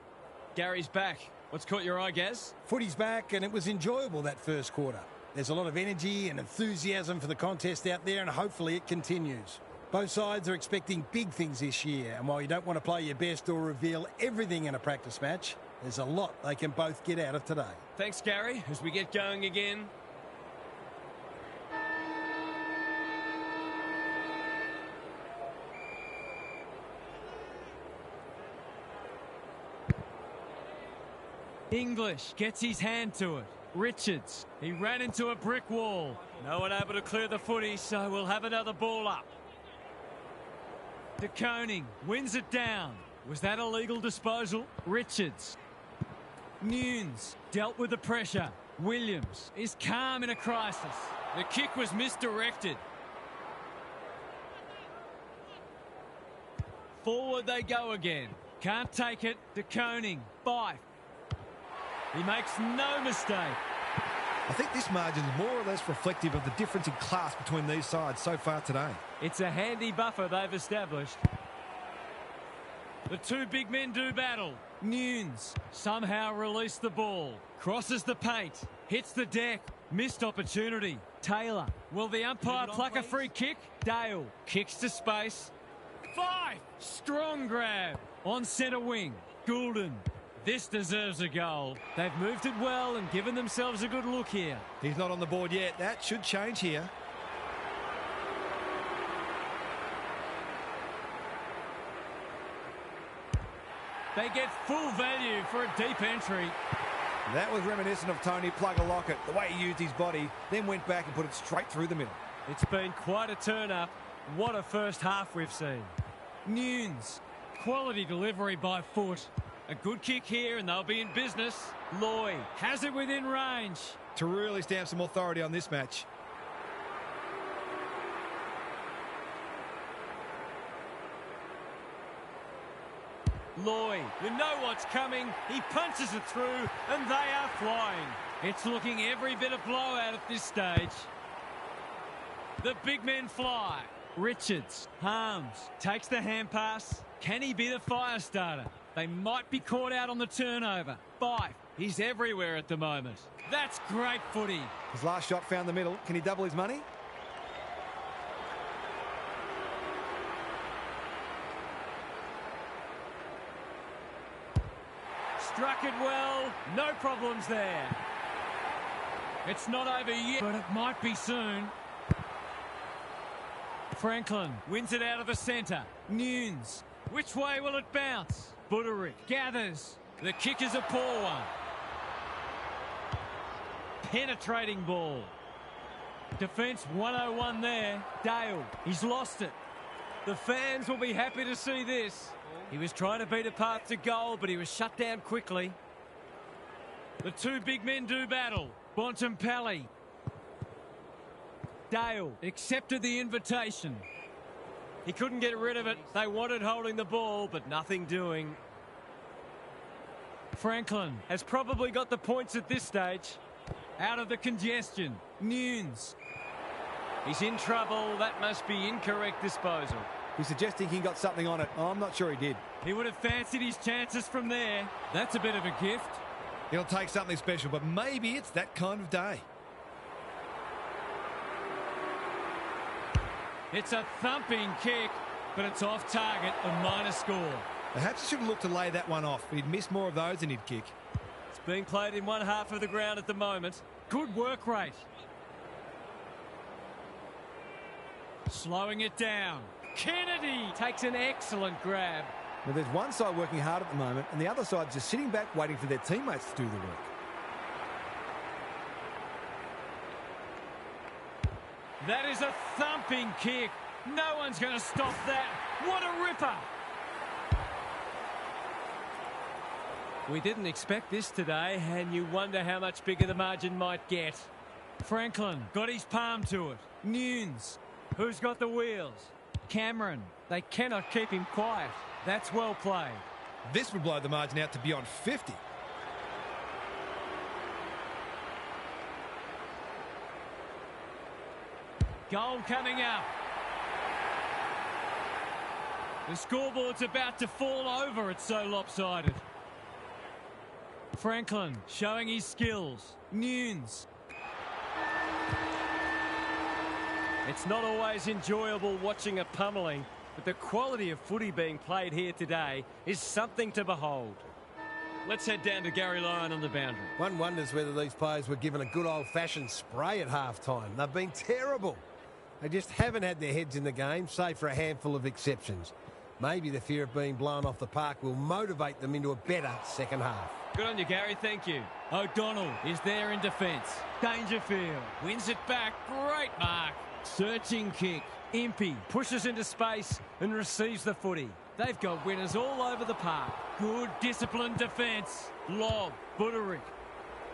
Gary's back. What's caught your eye, Gaz? Footy's back, and it was enjoyable that first quarter. There's a lot of energy and enthusiasm for the contest out there, and hopefully it continues. Both sides are expecting big things this year, and while you don't want to play your best or reveal everything in a practice match, there's a lot they can both get out of today. Thanks, Gary. As we get going again. English gets his hand to it. Richards, he ran into a brick wall. No one able to clear the footy, so we'll have another ball up. De Koning wins it down. Was that a legal disposal? Richards. Nunes dealt with the pressure. Williams is calm in a crisis. The kick was misdirected. Forward they go again. Can't take it. De Koning. Fife. He makes no mistake. I think this margin is more or less reflective of the difference in class between these sides so far today. It's a handy buffer they've established. The two big men do battle. Nunes somehow released the ball. Crosses the paint. Hits the deck. Missed opportunity. Taylor. Will the umpire pluck a free kick? Dale kicks to space. Fife. Strong grab. On centre wing. Goulden. This deserves a goal. They've moved it well and given themselves a good look here. He's not on the board yet. That should change here. They get full value for a deep entry. That was reminiscent of Tony Plugger-Lockett, the way he used his body, then went back and put it straight through the middle. It's been quite a turn-up. What a first half we've seen. Nunes. Quality delivery by foot. A good kick here and they'll be in business. Lloyd has it within range. To really stamp some authority on this match. Lloyd, you know what's coming. He punches it through and they are flying. It's looking every bit of blowout at this stage. The big men fly. Richards, Harms, takes the hand pass. Can he be the fire starter? They might be caught out on the turnover. Fife, he's everywhere at the moment. That's great footy. His last shot found the middle. Can he double his money? Struck it well. No problems there. It's not over yet, but it might be soon. Franklin wins it out of the centre. Nunes. Which way will it bounce? Buderick gathers. The kick is a poor one. Penetrating ball. Defence 101 there. Dale, he's lost it. The fans will be happy to see this. He was trying to beat a path to goal, but he was shut down quickly. The two big men do battle. Bontempelli. Dale accepted the invitation. He couldn't get rid of it. They wanted holding the ball, but nothing doing. Franklin has probably got the points at this stage. Out of the congestion. Nunes. He's in trouble. That must be incorrect disposal. He's suggesting he got something on it. Oh, I'm not sure he did. He would have fancied his chances from there. That's a bit of a gift. He'll take something special, but maybe it's that kind of day. It's a thumping kick, but it's off target, a minor score. Perhaps he should have looked to lay that one off. He'd miss more of those than he'd kick. It's being played in one half of the ground at the moment. Good work rate. Slowing it down. Kennedy takes an excellent grab. Now, there's one side working hard at the moment, and the other side just sitting back waiting for their teammates to do the work. That is a thumping kick. No one's going to stop that. What a ripper. We didn't expect this today, and you wonder how much bigger the margin might get. Franklin got his palm to it. Nunes, who's got the wheels? Cameron, they cannot keep him quiet. That's well played. This would blow the margin out to beyond 50. Goal coming up. The scoreboard's about to fall over. It's so lopsided. Franklin showing his skills. Nunes. It's not always enjoyable watching a pummeling, but the quality of footy being played here today is something to behold. Let's head down to Gary Lyon on the boundary. One wonders whether these players were given a good old-fashioned spray at half-time. They've been terrible. They just haven't had their heads in the game, save for a handful of exceptions. Maybe the fear of being blown off the park will motivate them into a better second half. Good on you, Gary. Thank you. O'Donnell is there in defence. Dangerfield wins it back. Great mark. Searching kick. Impey pushes into space and receives the footy. They've got winners all over the park. Good disciplined defence. Lob. Buderick.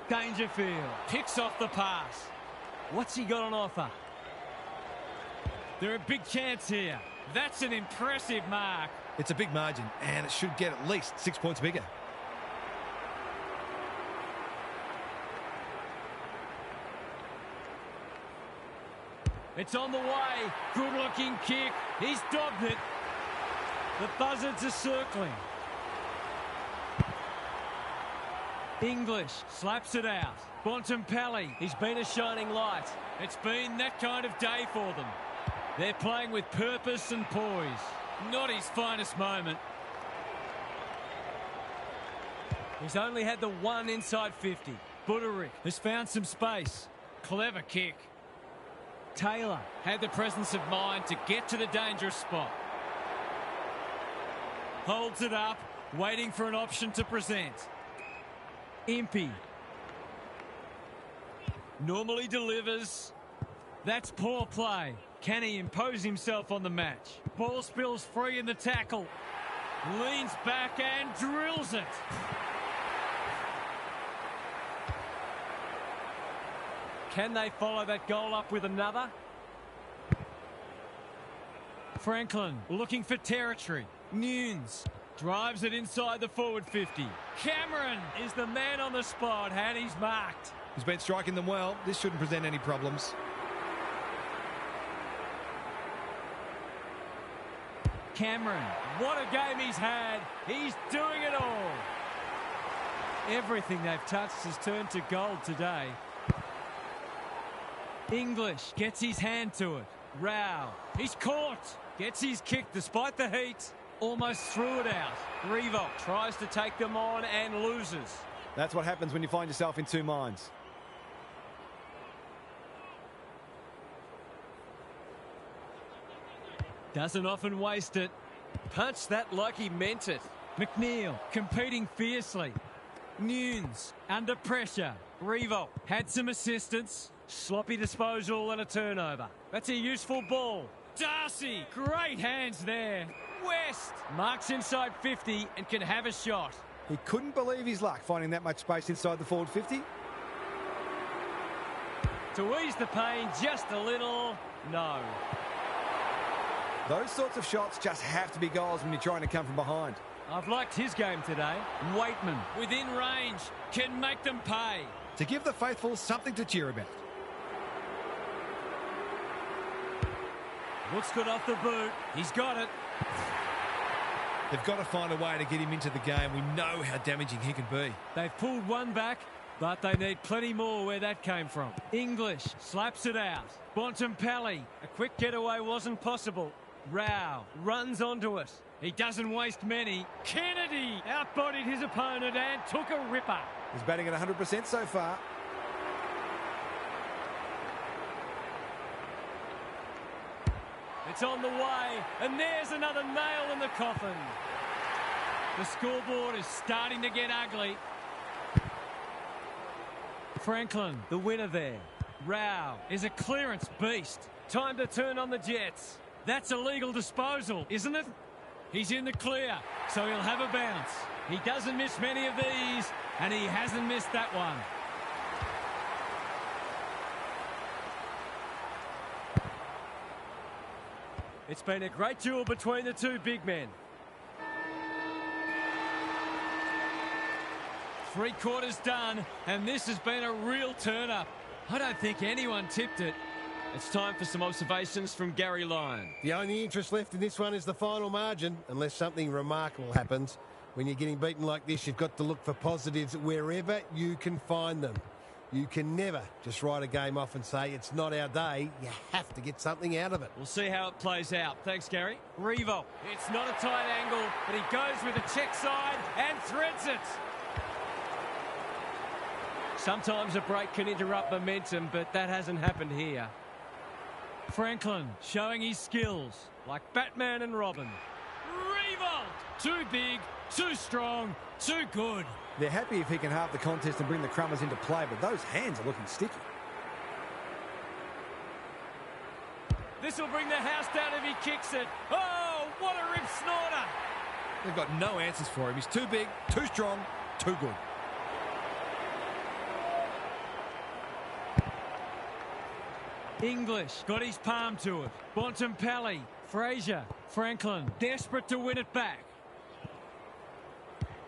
Dangerfield picks off the pass. What's he got on offer? They're a big chance here. That's an impressive mark. It's a big margin, and it should get at least 6 points bigger. It's on the way. Good-looking kick. He's dobbed it. The buzzards are circling. English slaps it out. Bontempelli, he's been a shining light. It's been that kind of day for them. They're playing with purpose and poise. Not his finest moment. He's only had the one inside 50. Buderick has found some space. Clever kick. Taylor had the presence of mind to get to the dangerous spot. Holds it up, waiting for an option to present. Impey. Normally delivers. That's poor play. Can he impose himself on the match? Ball spills free in the tackle. Leans back and drills it. Can they follow that goal up with another? Franklin looking for territory. Nunes drives it inside the forward 50. Cameron is the man on the spot and he's marked. He's been striking them well. This shouldn't present any problems. Cameron, what a game he's had. He's doing it all. Everything they've touched has turned to gold today. English gets his hand to it. Rao, he's caught. Gets his kick despite the heat. Almost threw it out. Revolt tries to take them on and loses. That's what happens when you find yourself in two minds. Doesn't often waste it. Punched that like he meant it. McNeil competing fiercely. Nunes under pressure. Revolt had some assistance. Sloppy disposal and a turnover. That's a useful ball. Darcy, great hands there. West marks inside 50 and can have a shot. He couldn't believe his luck finding that much space inside the forward 50. To ease the pain just a little, no. Those sorts of shots just have to be goals when you're trying to come from behind. I've liked his game today. Waitman, within range, can make them pay. To give the faithful something to cheer about. Looks good off the boot. He's got it. They've got to find a way to get him into the game. We know how damaging he can be. They've pulled one back, but they need plenty more where that came from. English slaps it out. Bontempelli, a quick getaway wasn't possible. Rao runs onto it. He doesn't waste many. Kennedy outbodied his opponent and took a ripper. He's batting at 100% so far. It's on the way, and there's another nail in the coffin. The scoreboard is starting to get ugly. Franklin, the winner there. Rao is a clearance beast. Time to turn on the Jets. That's a legal disposal, isn't it? He's in the clear, so he'll have a bounce. He doesn't miss many of these, and he hasn't missed that one. It's been a great duel between the two big men. 3 quarters done, and this has been a real turn-up. I don't think anyone tipped it. It's time for some observations from Gary Lyon. The only interest left in this one is the final margin, unless something remarkable happens. When you're getting beaten like this, you've got to look for positives wherever you can find them. You can never just write a game off and say it's not our day. You have to get something out of it. We'll see how it plays out. Thanks, Gary. Revolt. It's not a tight angle, but he goes with a check side and threads it. Sometimes a break can interrupt momentum, but that hasn't happened here. Franklin showing his skills like Batman and Robin. Too big, too strong, too good. They're happy if he can halve the contest and bring the Crummers into play, but those hands are looking sticky. This will bring the house down if he kicks it. Oh, what a rip snorter. They've got no answers for him. He's too big, too strong, too good. English got his palm to it. Bontempelli, Fraser, Franklin, desperate to win it back.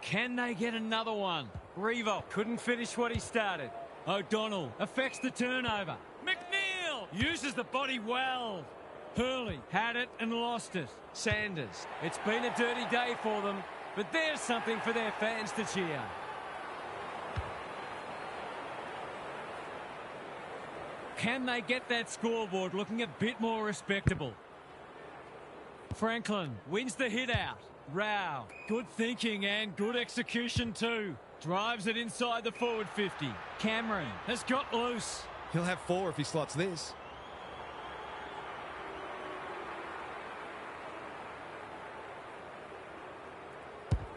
Can they get another one? Revo couldn't finish what he started. O'Donnell affects the turnover. McNeil uses the body well. Hurley had it and lost it. Sanders, it's been a dirty day for them, but there's something for their fans to cheer. Can they get that scoreboard looking a bit more respectable? Franklin wins the hit out. Rao, good thinking and good execution too. Drives it inside the forward 50. Cameron has got loose. He'll have 4 if he slots this.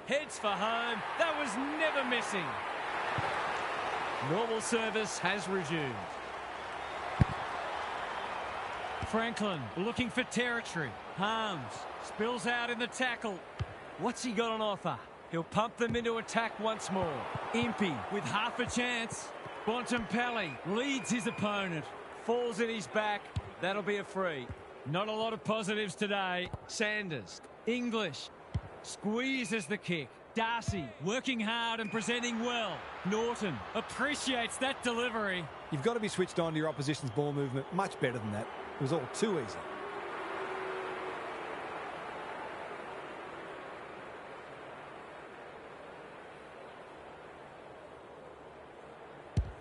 Heads for home. That was never missing. Normal service has resumed. Franklin looking for territory. Harms spills out in the tackle. What's he got on offer? He'll pump them into attack once more. Impey with half a chance. Bontempelli leads his opponent. Falls at his back. That'll be a free. Not a lot of positives today. Sanders. English. Squeezes the kick. Darcy working hard and presenting well. Norton appreciates that delivery. You've got to be switched on to your opposition's ball movement. Much better than that. It was all too easy.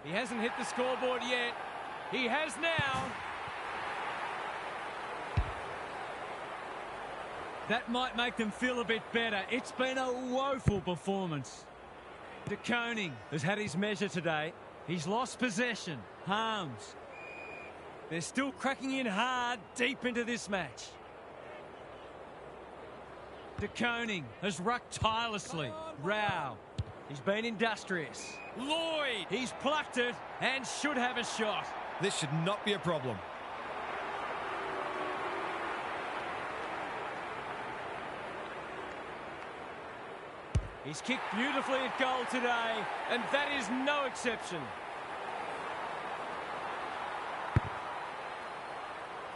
He hasn't hit the scoreboard yet. He has now. That might make them feel a bit better. It's been a woeful performance. De Koning has had his measure today. He's lost possession. Harms. They're still cracking in hard deep into this match. De Koning has rucked tirelessly. Rao. He's been industrious. Lloyd. He's plucked it and should have a shot. This should not be a problem. He's kicked beautifully at goal today, and that is no exception.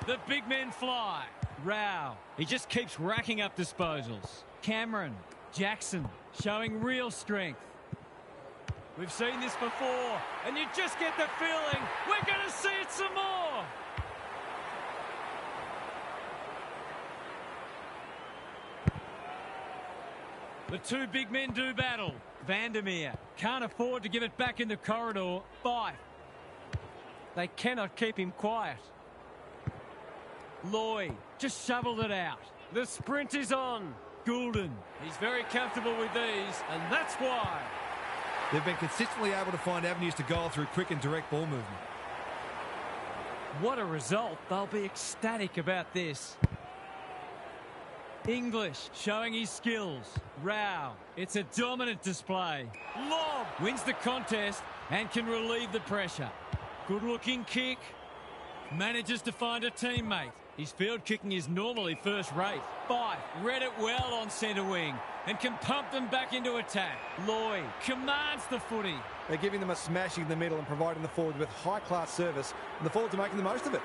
The big men fly. Rao. He just keeps racking up disposals. Cameron. Jackson showing real strength. We've seen this before, and you just get the feeling we're going to see it some more. The two big men do battle. Vandermeer can't afford to give it back in the corridor. Fife. They cannot keep him quiet. Lloyd just shoveled it out. The sprint is on. Goulden. He's very comfortable with these, and that's why. They've been consistently able to find avenues to goal through quick and direct ball movement. What a result. They'll be ecstatic about this. English showing his skills. Rao. It's a dominant display. Lob wins the contest and can relieve the pressure. Good looking kick. Manages to find a teammate. His field kicking is normally first rate. Fife read it well on centre wing and can pump them back into attack. Lloyd commands the footy. They're giving them a smashing in the middle and providing the forward with high-class service, and the forwards are making the most of it.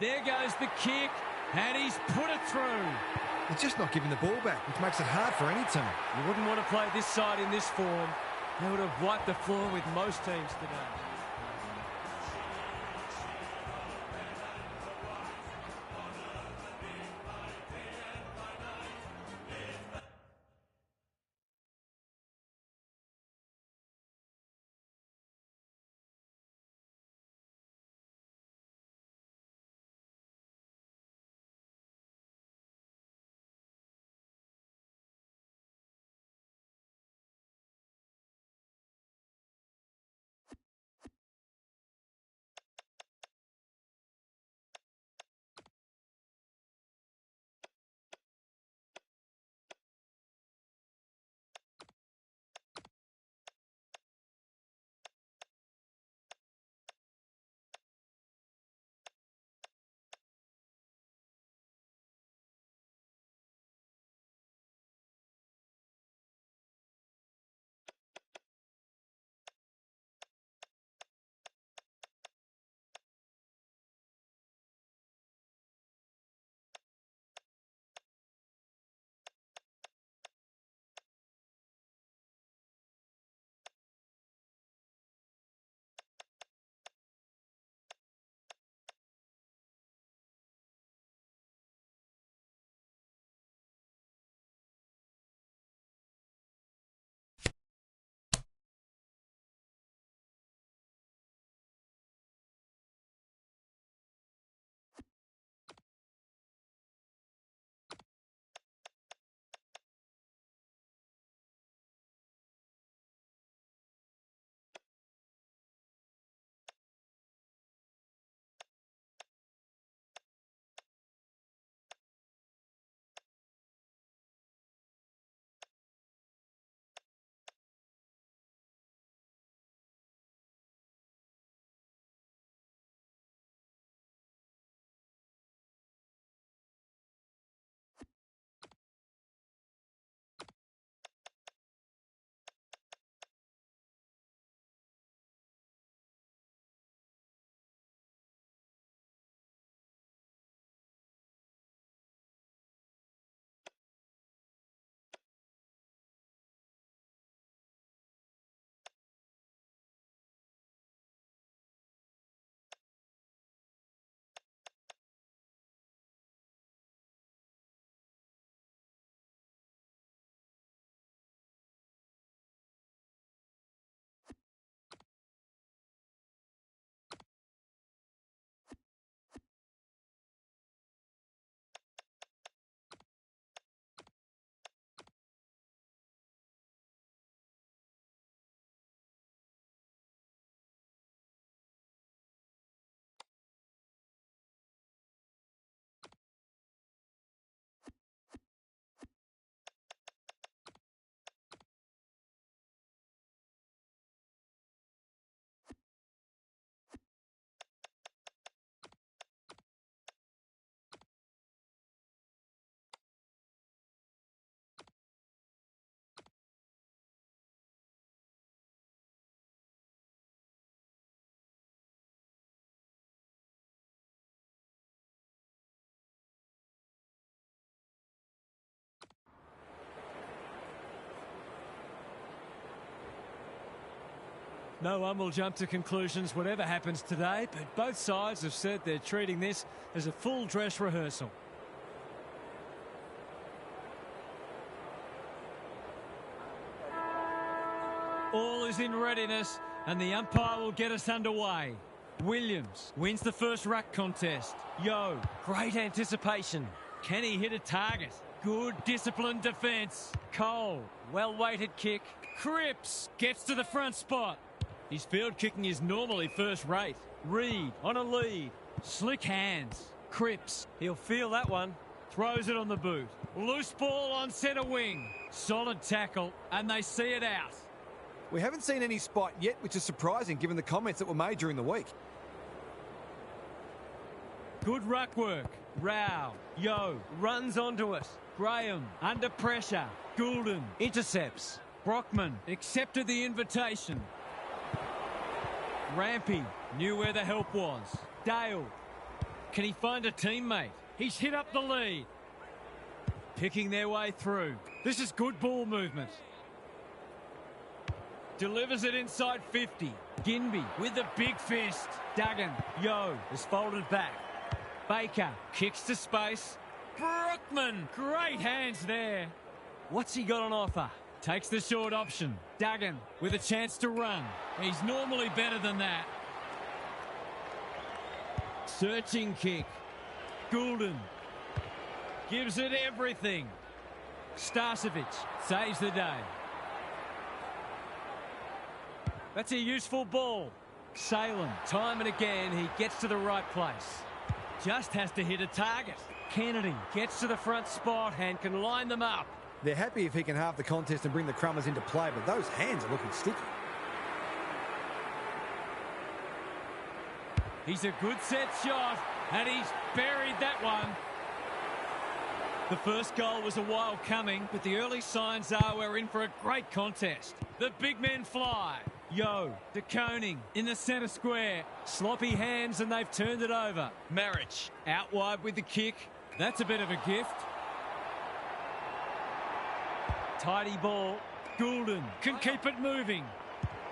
There goes the kick, and he's put it through. They're just not giving the ball back, which makes it hard for any team. You wouldn't want to play this side in this form. They would have wiped the floor with most teams today. No one will jump to conclusions whatever happens today, but both sides have said they're treating this as a full dress rehearsal. All is in readiness and the umpire will get us underway. Williams wins the first ruck contest. Yo, great anticipation. Can he hit a target? Good disciplined defence. Cole, well-weighted kick. Cripps gets to the front spot. His field kicking is normally first rate. Reed on a lead. Slick hands. Cripps, he'll feel that one. Throws it on the boot. Loose ball on centre wing. Solid tackle and they see it out. We haven't seen any spot yet, which is surprising given the comments that were made during the week. Good ruck work. Rao. Yo runs onto it. Graham under pressure. Goulden intercepts. Brockman accepted the invitation. Rampy knew where the help was. Dale. Can he find a teammate? He's hit up the lead. Picking their way through. This is good ball movement. Delivers it inside 50. Ginby with the big fist. Duggan. Yo is folded back. Baker kicks to space. Brockman. Great hands there. What's he got on offer? Takes the short option. Duggan with a chance to run. He's normally better than that. Searching kick. Goulden gives it everything. Starcevic saves the day. That's a useful ball. Salem, time and again, he gets to the right place. Just has to hit a target. Kennedy gets to the front spot and can line them up. They're happy if he can halve the contest and bring the Crummers into play, but those hands are looking sticky. He's a good set shot, and he's buried that one. The first goal was a while coming, but the early signs are we're in for a great contest. The big men fly. Yo, De Koning in the centre square. Sloppy hands and they've turned it over. Marich out wide with the kick. That's a bit of a gift. Tidy ball. Goulden can keep it moving.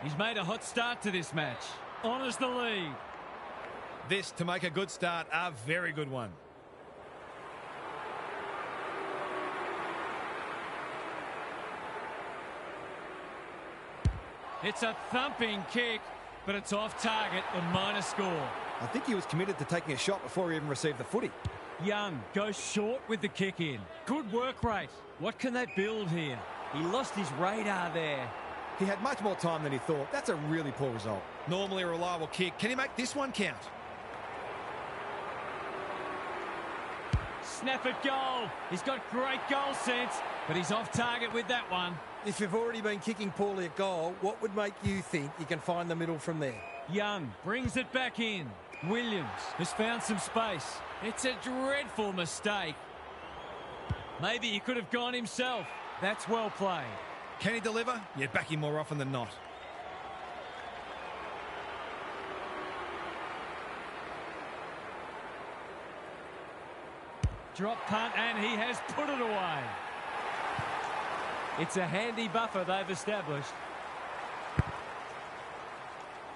He's made a hot start to this match. Honours the lead. This, to make a good start, a very good one. It's a thumping kick, but it's off target, a minor score. I think he was committed to taking a shot before he even received the footy. Young goes short with the kick in. Good work rate. What can they build here? He lost his radar there. He had much more time than he thought. That's a really poor result. Normally a reliable kick. Can he make this one count? Snap at goal. He's got great goal sense, but he's off target with that one. If you've already been kicking poorly at goal, what would make you think you can find the middle from there? Young brings it back in. Williams has found some space. It's a dreadful mistake. Maybe he could have gone himself. That's well played. Can he deliver? Yeah, back him more often than not. Drop punt and he has put it away. It's a handy buffer they've established.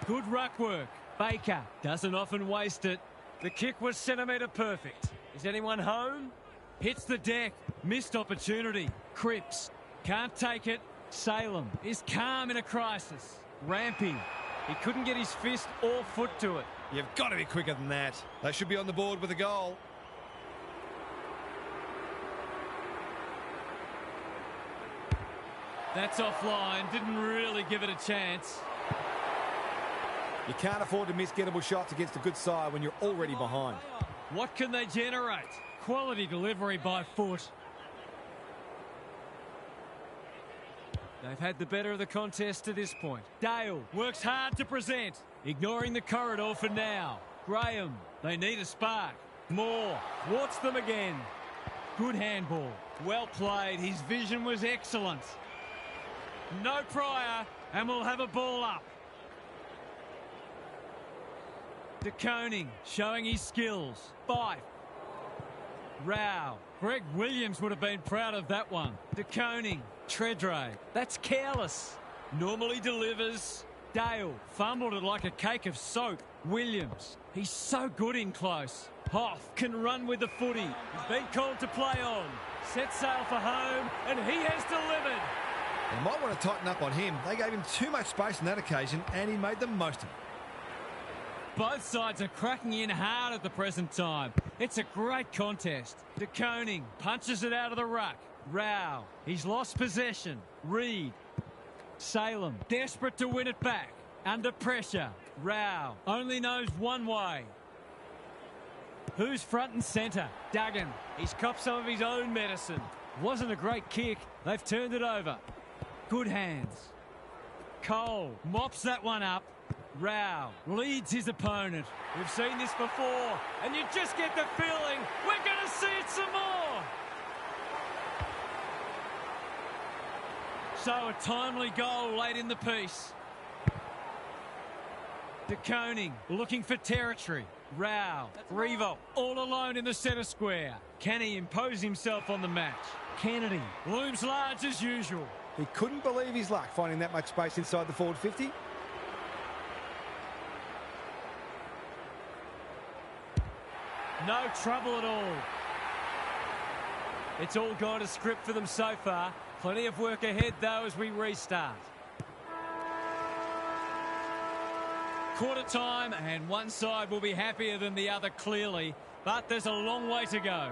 Good ruck work. Baker doesn't often waste it. The kick was centimetre perfect. Is anyone home? Hits the deck. Missed opportunity. Cripps can't take it. Salem is calm in a crisis. Rampy. He couldn't get his fist or foot to it. You've got to be quicker than that. They should be on the board with a goal. That's offline. Didn't really give it a chance. You can't afford to miss gettable shots against a good side when you're already behind. What can they generate? Quality delivery by foot. They've had the better of the contest to this point. Dale works hard to present, ignoring the corridor for now. Graham, they need a spark. Moore thwarts them again. Good handball. Well played. His vision was excellent. No prior, and we'll have a ball up. De Koning showing his skills. Fife. Rao. Greg Williams would have been proud of that one. De Koning. Tredre. That's careless. Normally delivers. Dale fumbled it like a cake of soap. Williams, he's so good in close. Hoff can run with the footy. He's been called to play on. Set sail for home, and he has delivered. They might want to tighten up on him. They gave him too much space on that occasion, and he made the most of it. Both sides are cracking in hard at the present time. It's a great contest. De Koning punches it out of the ruck. Rao, he's lost possession. Reed. Salem, desperate to win it back. Under pressure. Rao only knows one way. Who's front and centre? Duggan. He's copped some of his own medicine. Wasn't a great kick. They've turned it over. Good hands. Cole mops that one up. Rao leads his opponent. We've seen this before, and you just get the feeling we're going to see it some more. So a timely goal late in the piece. De Koning looking for territory. Rao, Revo, all alone in the centre square. Can he impose himself on the match? Kennedy looms large as usual. He couldn't believe his luck finding that much space inside the forward 50. No trouble at all. It's all gone to script for them so far. Plenty of work ahead, though, as we restart. Quarter time, and one side will be happier than the other, clearly. But there's a long way to go.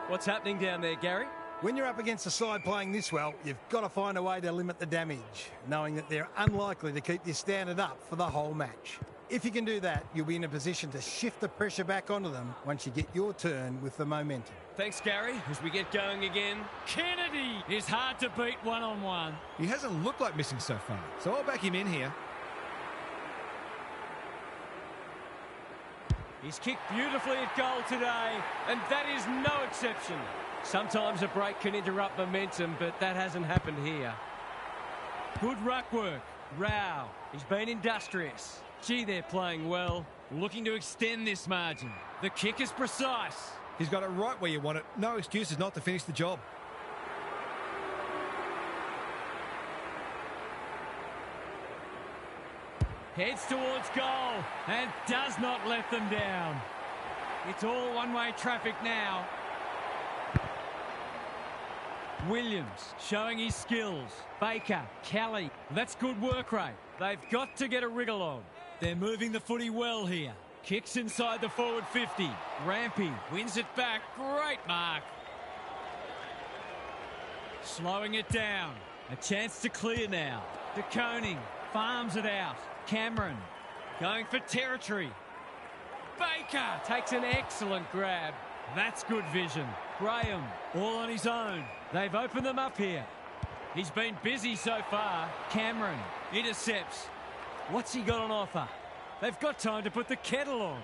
What's happening down there, Gary? When you're up against a side playing this well, you've got to find a way to limit the damage, knowing that they're unlikely to keep this standard up for the whole match. If you can do that, you'll be in a position to shift the pressure back onto them once you get your turn with the momentum. Thanks, Gary. As we get going again, Kennedy is hard to beat one-on-one. He hasn't looked like missing so far, so I'll back him in here. He's kicked beautifully at goal today, and that is no exception. Sometimes a break can interrupt momentum, but that hasn't happened here. Good ruck work. Rao, he's been industrious. Gee, they're playing well. Looking to extend this margin. The kick is precise. He's got it right where you want it. No excuses not to finish the job. Heads towards goal and does not let them down. It's all one-way traffic now. Williams showing his skills. Baker, Kelly, that's good work rate. They've got to get a wriggle on. They're moving the footy well here. Kicks inside the forward 50. Rampy wins it back. Great mark. Slowing it down. A chance to clear now. De Koning farms it out. Cameron going for territory. Baker takes an excellent grab. That's good vision. Graham all on his own. They've opened them up here. He's been busy so far. Cameron intercepts. What's he got on offer? They've got time to put the kettle on.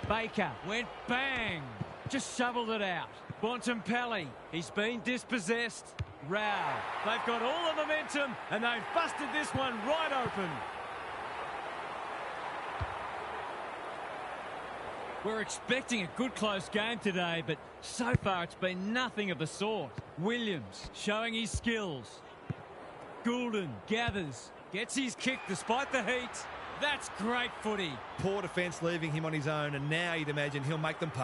Baker went bang. Just shoveled it out. Bontempelli, he's been dispossessed. Rao, they've got all the momentum and they've busted this one right open. We're expecting a good close game today, but so far it's been nothing of the sort. Williams showing his skills. Goulden gathers, gets his kick despite the heat. That's great footy. Poor defence leaving him on his own, and now you'd imagine he'll make them pay.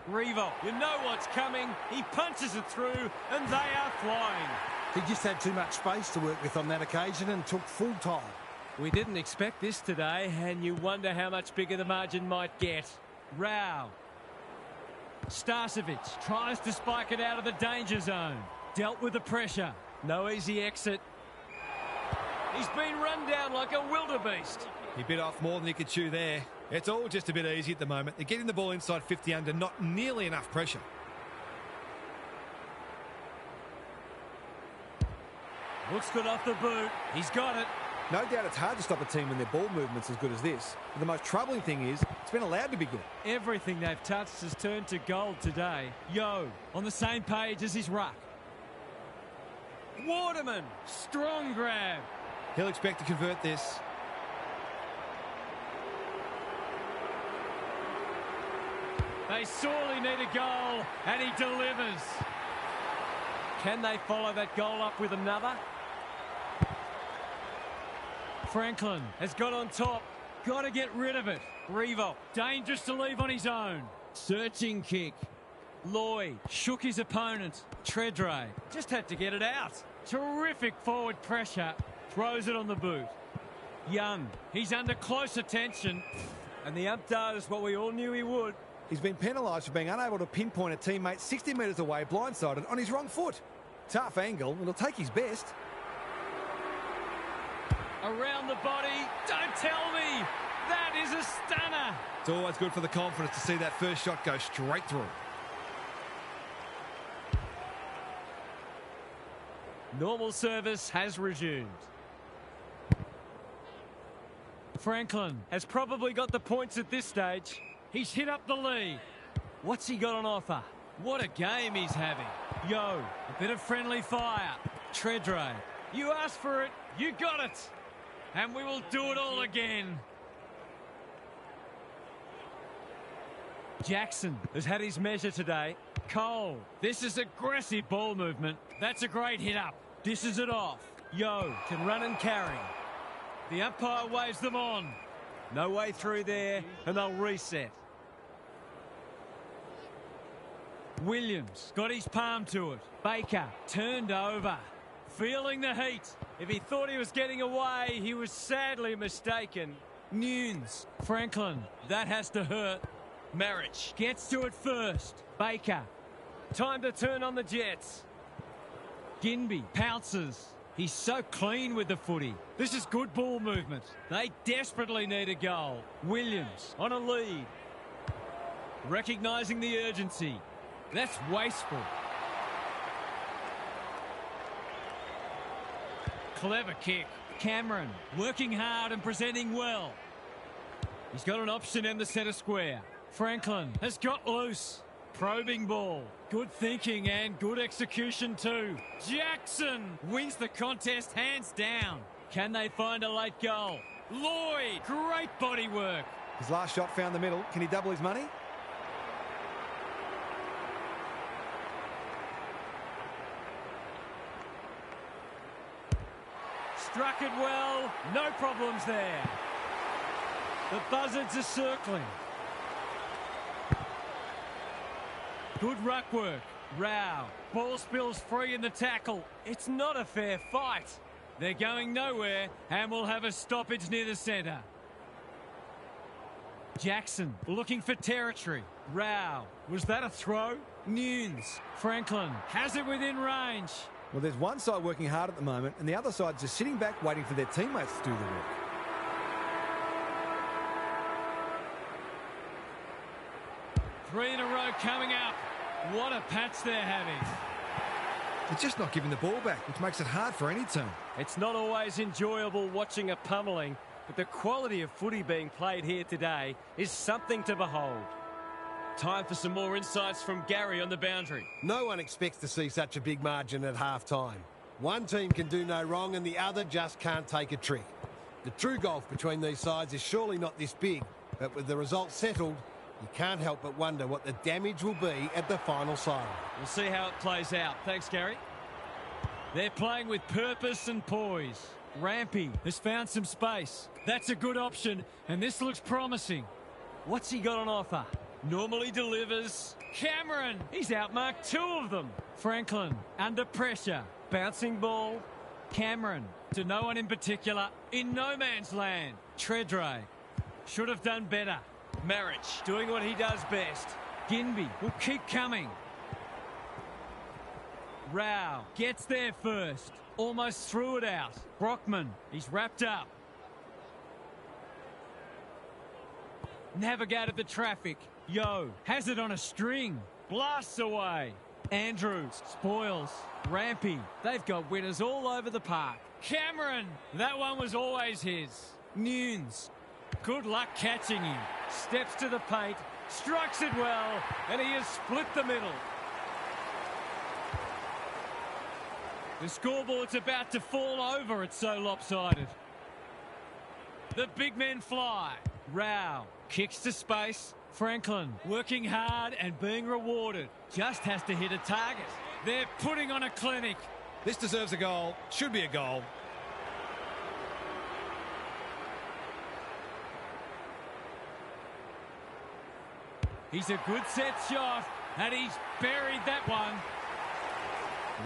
Revo, you know what's coming. He punches it through, and they are flying. He just had too much space to work with on that occasion and took full time. We didn't expect this today, and you wonder how much bigger the margin might get. Rao. Starcevic tries to spike it out of the danger zone. Dealt with the pressure. No easy exit. He's been run down like a wildebeest. He bit off more than he could chew there. It's all just a bit easy at the moment. They're getting the ball inside 50 under not nearly enough pressure. Looks good off the boot. He's got it. No doubt it's hard to stop a team when their ball movement's as good as this. But the most troubling thing is it's been allowed to be good. Everything they've touched has turned to gold today. Yo, on the same page as his ruck. Waterman, strong grab. He'll expect to convert this. They sorely need a goal, and he delivers. Can they follow that goal up with another? Franklin has got on top. Got to get rid of it. Revo, dangerous to leave on his own. Searching kick. Lloyd shook his opponent. Tredre just had to get it out. Terrific forward pressure. Throws it on the boot. Young, he's under close attention. And the ump does what we all knew he would. He's been penalised for being unable to pinpoint a teammate 60 metres away, blindsided, on his wrong foot. Tough angle, it'll take his best. Around the body, don't tell me! That is a stunner! It's always good for the confidence to see that first shot go straight through. Normal service has resumed. Franklin has probably got the points at this stage. He's hit up the lead. What's he got on offer? What a game he's having. Yo, a bit of friendly fire. Tredre, you asked for it, you got it. And we will do it all again. Jackson has had his measure today. Cole, this is aggressive ball movement. That's a great hit up. Dishes it off. Yo can run and carry. The umpire waves them on. No way through there, and they'll reset. Williams got his palm to it. Baker turned over. Feeling the heat. If he thought he was getting away, he was sadly mistaken. Nunes, Franklin, that has to hurt. Marriage gets to it first. Baker, time to turn on the Jets. Ginby pounces. He's so clean with the footy. This is good ball movement. They desperately need a goal. Williams on a lead. Recognising the urgency. That's wasteful. Clever kick. Cameron working hard and presenting well. He's got an option in the centre square. Franklin has got loose. Probing ball. Good thinking and good execution too. Jackson wins the contest hands down. Can they find a late goal? Lloyd, great body work. His last shot found the middle. Can he double his money? Struck it well. No problems there. The buzzards are circling. Good ruck work. Rao. Ball spills free in the tackle. It's not a fair fight. They're going nowhere and will have a stoppage near the centre. Jackson looking for territory. Rao. Was that a throw? Nunes. Franklin has it within range. Well, there's one side working hard at the moment and the other side just sitting back waiting for their teammates to do the work. Three in a row coming up. What a patch they're having. They're just not giving the ball back, which makes it hard for any team. It's not always enjoyable watching a pummeling, but the quality of footy being played here today is something to behold. Time for some more insights from Gary on the boundary. No one expects to see such a big margin at half-time. One team can do no wrong and the other just can't take a trick. The true gulf between these sides is surely not this big, but with the result settled, you can't help but wonder what the damage will be at the final siren. We'll see how it plays out. Thanks, Gary. They're playing with purpose and poise. Rampy has found some space. That's a good option, and this looks promising. What's he got on offer? Normally delivers. Cameron, he's outmarked two of them. Franklin, under pressure. Bouncing ball. Cameron, to no one in particular. In no man's land. Tredre, should have done better. Marriage, doing what he does best. Ginby will keep coming. Rao gets there first. Almost threw it out. Brockman, he's wrapped up. Navigated the traffic. Yo has it on a string. Blasts away. Andrews spoils. Rampy, they've got winners all over the park. Cameron, that one was always his. Nunes, good luck catching him. Steps to the paint, strikes it well, and he has split the middle. The scoreboard's about to fall over, it's so lopsided. The big men fly. Rao kicks to space. Franklin working hard and being rewarded. Just has to hit a target. They're putting on a clinic. This deserves a goal. Should be a goal. He's a good set shot, and he's buried that one.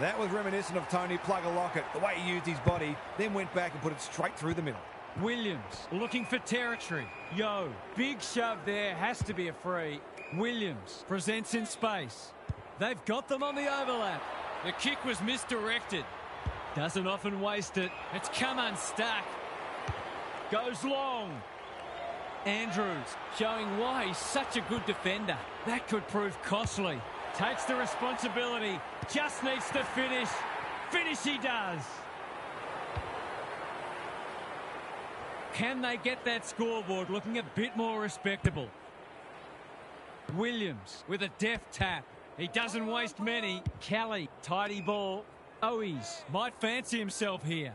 That was reminiscent of Tony Plugger-Lockett, the way he used his body, then went back and put it straight through the middle. Williams looking for territory. Yo, big shove there, has to be a free. Williams presents in space. They've got them on the overlap. The kick was misdirected. Doesn't often waste it. It's come unstuck. Goes long. Andrews showing why he's such a good defender. That could prove costly. Takes the responsibility. Just needs to finish. Finish he does. Can they get that scoreboard looking a bit more respectable? Williams with a deft tap. He doesn't waste many. Kelly, tidy ball. Owies might fancy himself here.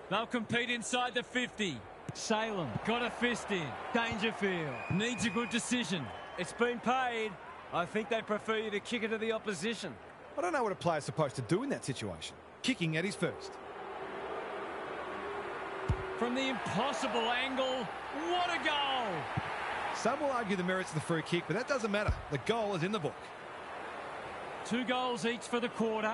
They'll compete inside the 50. Salem got a fist in. Dangerfield needs a good decision. It's been paid. I think they prefer you to kick it to the opposition. I don't know what a player's supposed to do in that situation. Kicking at his first. From the impossible angle. What a goal! Some will argue the merits of the free kick, but that doesn't matter. The goal is in the book. 2 goals each for the quarter.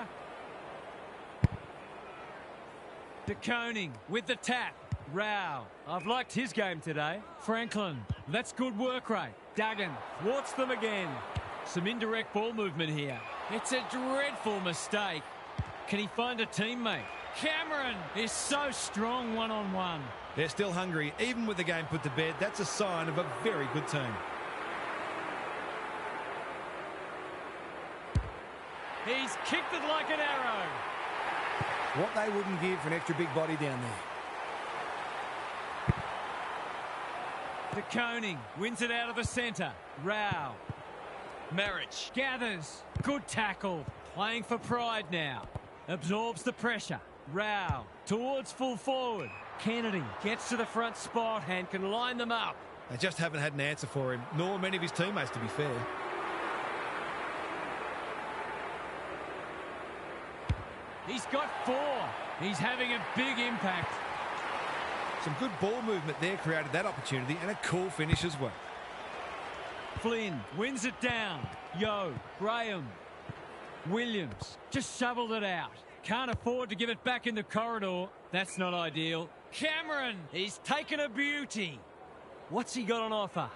De Koning with the tap. Rao. I've liked his game today. Franklin. That's good work rate. Duggan thwarts them again. Some indirect ball movement here. It's a dreadful mistake. Can he find a teammate? Cameron is so strong one-on-one. They're still hungry. Even with the game put to bed, that's a sign of a very good team. He's kicked it like an arrow. What they wouldn't give for an extra big body down there. De Koning wins it out of the centre. Rao. Marriage gathers. Good tackle. Playing for pride now. Absorbs the pressure. Rao towards full forward. Kennedy gets to the front spot and can line them up. They just haven't had an answer for him, nor many of his teammates, to be fair. He's got 4. He's having a big impact. Some good ball movement there created that opportunity, and a cool finish as well. Flynn wins it down. Yo, Graham. Williams just shoveled it out. Can't afford to give it back in the corridor. That's not ideal. Cameron, he's taken a beauty. What's he got on offer?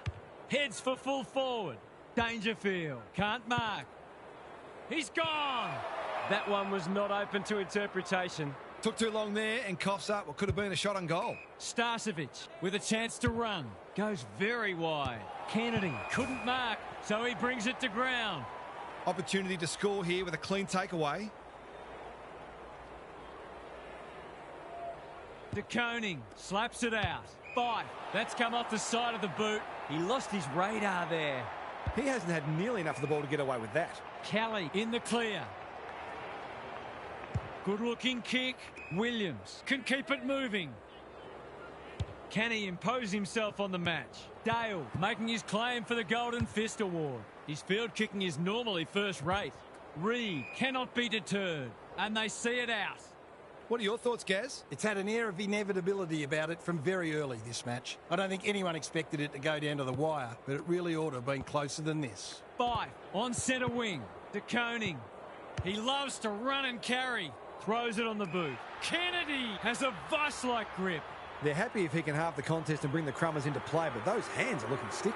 Heads for full forward. Dangerfield can't mark. He's gone. That one was not open to interpretation. Took too long there and coughs up what could have been a shot on goal. Starcevic with a chance to run. Goes very wide. Kennedy couldn't mark, so he brings it to ground. Opportunity to score here with a clean takeaway. De Koning slaps it out. Fight. That's come off the side of the boot. He lost his radar there. He hasn't had nearly enough of the ball to get away with that. Kelly in the clear. Good looking kick. Williams can keep it moving. Can he impose himself on the match? Dale making his claim for the Golden Fist Award. His field kicking is normally first rate. Reed cannot be deterred, and they see it out. What are your thoughts, Gaz? It's had an air of inevitability about it from very early this match. I don't think anyone expected it to go down to the wire, but it really ought to have been closer than this. Fife on centre wing. De Koning. He loves to run and carry. Throws it on the boot. Kennedy has a vice-like grip. They're happy if he can halve the contest and bring the Crummers into play, but those hands are looking sticky.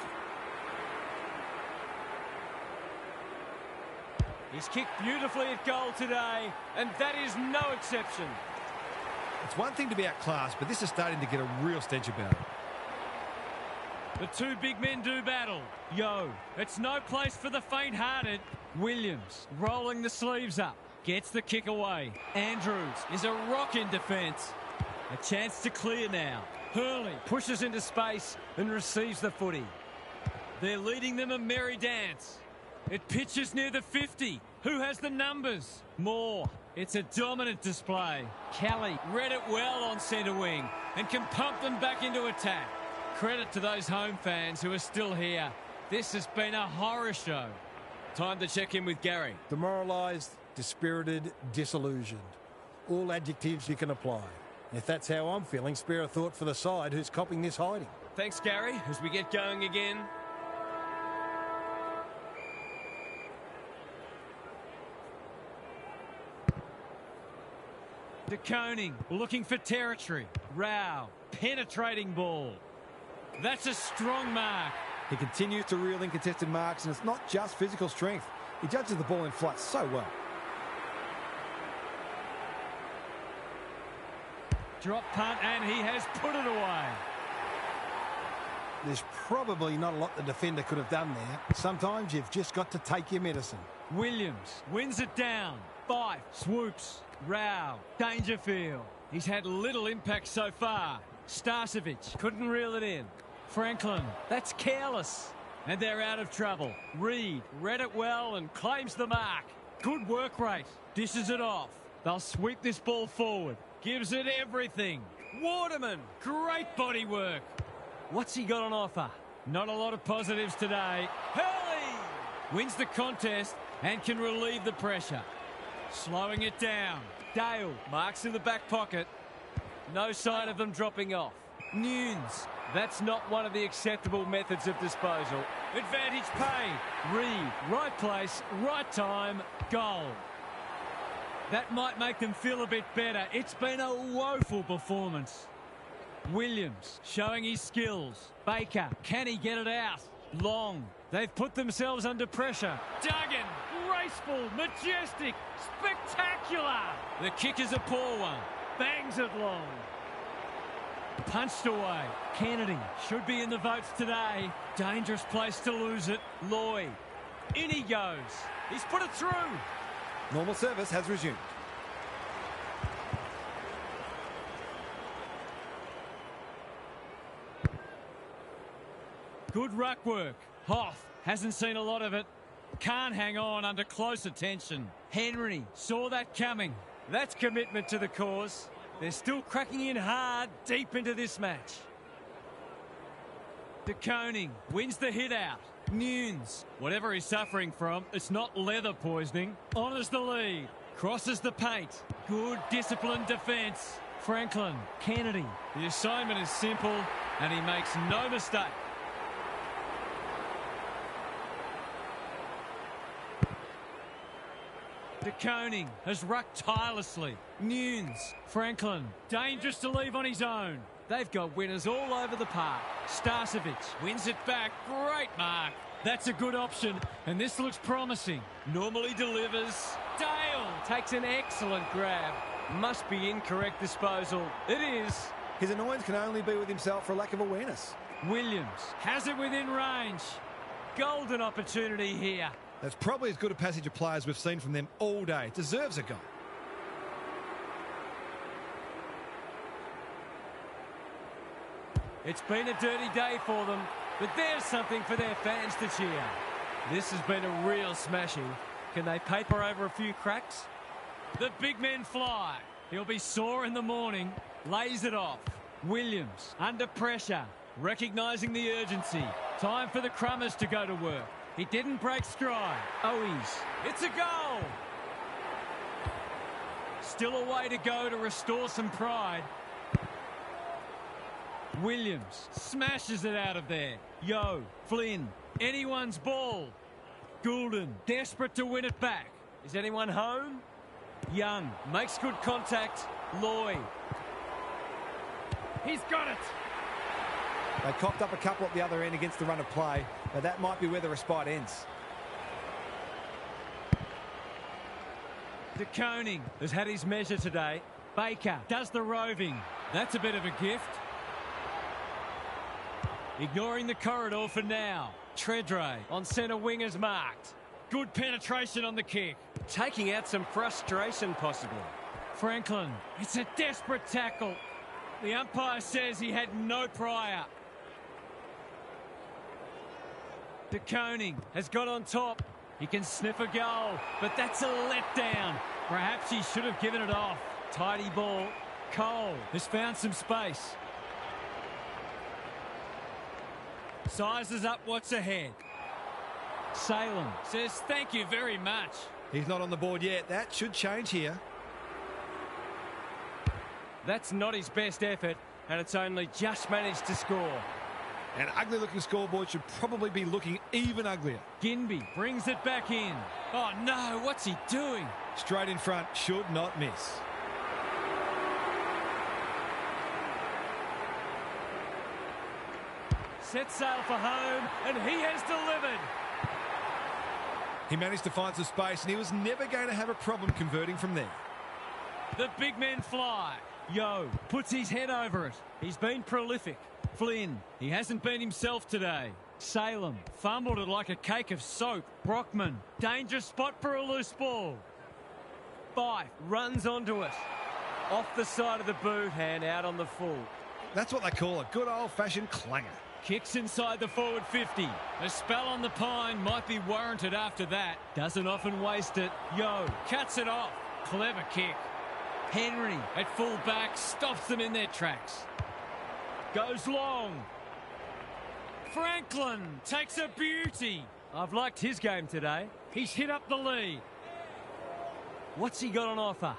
He's kicked beautifully at goal today, and that is no exception. It's one thing to be outclassed, but this is starting to get a real stench about it. The 2 big men do battle. Yo, it's no place for the faint-hearted. Williams rolling the sleeves up. Gets the kick away. Andrews is a rock in defence. A chance to clear now. Hurley pushes into space and receives the footy. They're leading them a merry dance. It pitches near the 50. Who has the numbers? Moore. It's a dominant display. Kelly read it well on centre wing and can pump them back into attack. Credit to those home fans who are still here. This has been a horror show. Time to check in with Gary. Demoralised, dispirited, disillusioned. All adjectives you can apply. If that's how I'm feeling, spare a thought for the side who's copping this hiding. Thanks, Gary, as we get going again. De Koning looking for territory. Rao, penetrating ball. That's a strong mark. He continues to reel in contested marks, and it's not just physical strength. He judges the ball in flight so well. Drop punt, and he has put it away. There's probably not a lot the defender could have done there. Sometimes you've just got to take your medicine. Williams wins it down. Fife swoops. Rao, Dangerfield. He's had little impact so far. Starcevic couldn't reel it in. Franklin, that's careless. And they're out of trouble. Reed read it well and claims the mark. Good work rate. Dishes it off. They'll sweep this ball forward. Gives it everything. Waterman, great body work. What's he got on offer? Not a lot of positives today. Hurley wins the contest and can relieve the pressure. Slowing it down. Dale marks in the back pocket. No sign of them dropping off. Nunes. That's not one of the acceptable methods of disposal. Advantage paid. Reed. Right place, right time. Goal. That might make them feel a bit better. It's been a woeful performance. Williams showing his skills. Baker. Can he get it out? Long. They've put themselves under pressure. Duggan. Graceful. Majestic. Spectacular. The kick is a poor one. Bangs it long. Punched away. Kennedy should be in the votes today. Dangerous place to lose it. Lloyd. In he goes. He's put it through. Normal service has resumed. Good ruck work. Hoff hasn't seen a lot of it. Can't hang on under close attention. Henry saw that coming. That's commitment to the cause. They're still cracking in hard deep into this match. De Koning wins the hit out. Nunes, whatever he's suffering from, it's not leather poisoning. Honours the lead. Crosses the paint. Good disciplined defence. Franklin, Kennedy. The assignment is simple and he makes no mistake. De Koning has rucked tirelessly. Nunes, Franklin, dangerous to leave on his own. They've got winners all over the park. Starcevic wins it back. Great mark. That's a good option, and this looks promising. Normally delivers. Dale takes an excellent grab. Must be incorrect disposal. It is. His annoyance can only be with himself for a lack of awareness. Williams has it within range. Golden opportunity here. That's probably as good a passage of players we've seen from them all day. Deserves a goal. It's been a dirty day for them, but there's something for their fans to cheer. This has been a real smashing. Can they paper over a few cracks? The big men fly. He'll be sore in the morning. Lays it off. Williams under pressure. Recognising the urgency. Time for the Crummers to go to work. He didn't break stride. Owies. It's a goal. Still a way to go to restore some pride. Williams smashes it out of there. Yo, Flynn, anyone's ball. Goulden, desperate to win it back. Is anyone home? Young makes good contact. Lloyd. He's got it. They copped up a couple at the other end against the run of play, but that might be where the respite ends. De Koning has had his measure today. Baker does the roving. That's a bit of a gift. Ignoring the corridor for now. Tredre on centre wing is marked. Good penetration on the kick. Taking out some frustration possibly. Franklin, it's a desperate tackle. The umpire says he had no prior. De Koning has got on top. He can sniff a goal, but that's a letdown. Perhaps he should have given it off. Tidy ball. Cole has found some space. Sizes up what's ahead. Salem says thank you very much. He's not on the board yet. That should change here. That's not his best effort, and it's only just managed to score. An ugly-looking scoreboard should probably be looking even uglier. Ginby brings it back in. Oh, no, what's he doing? Straight in front, should not miss. Set sail for home, and he has delivered. He managed to find some space, and he was never going to have a problem converting from there. The big men fly. Yo puts his head over it. He's been prolific. Flynn, he hasn't been himself today. Salem fumbled it like a cake of soap. Brockman, dangerous spot for a loose ball. Fife runs onto it. Off the side of the boot, hand out on the full. That's what they call a good old-fashioned clanger. Kicks inside the forward 50. A spell on the pine might be warranted after that. Doesn't often waste it. Yo cuts it off. Clever kick. Henry at full back stops them in their tracks. Goes long. Franklin takes a beauty. I've liked his game today. He's hit up the lead. What's he got on offer?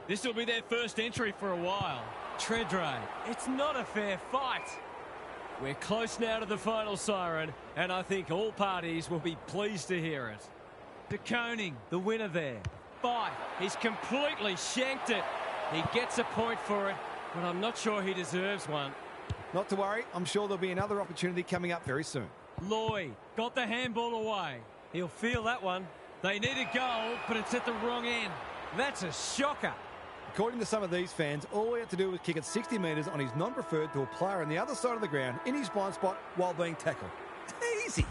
This will be their first entry for a while. Treadray. It's not a fair fight. We're close now to the final siren, and I think all parties will be pleased to hear it. De Koning, the winner there. Fife, he's completely shanked it. He gets a point for it, but I'm not sure he deserves one. Not to worry, I'm sure there'll be another opportunity coming up very soon. Lloyd got the handball away. He'll feel that one. They need a goal, but it's at the wrong end. That's a shocker. According to some of these fans, all he had to do was kick it 60 metres on his non-preferred to a player on the other side of the ground in his blind spot while being tackled. Easy.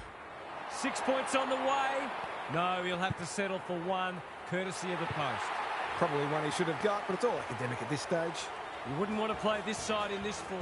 6 points on the way. No, he'll have to settle for one, courtesy of the post. Probably one he should have got, but it's all academic at this stage. You wouldn't want to play this side in this form.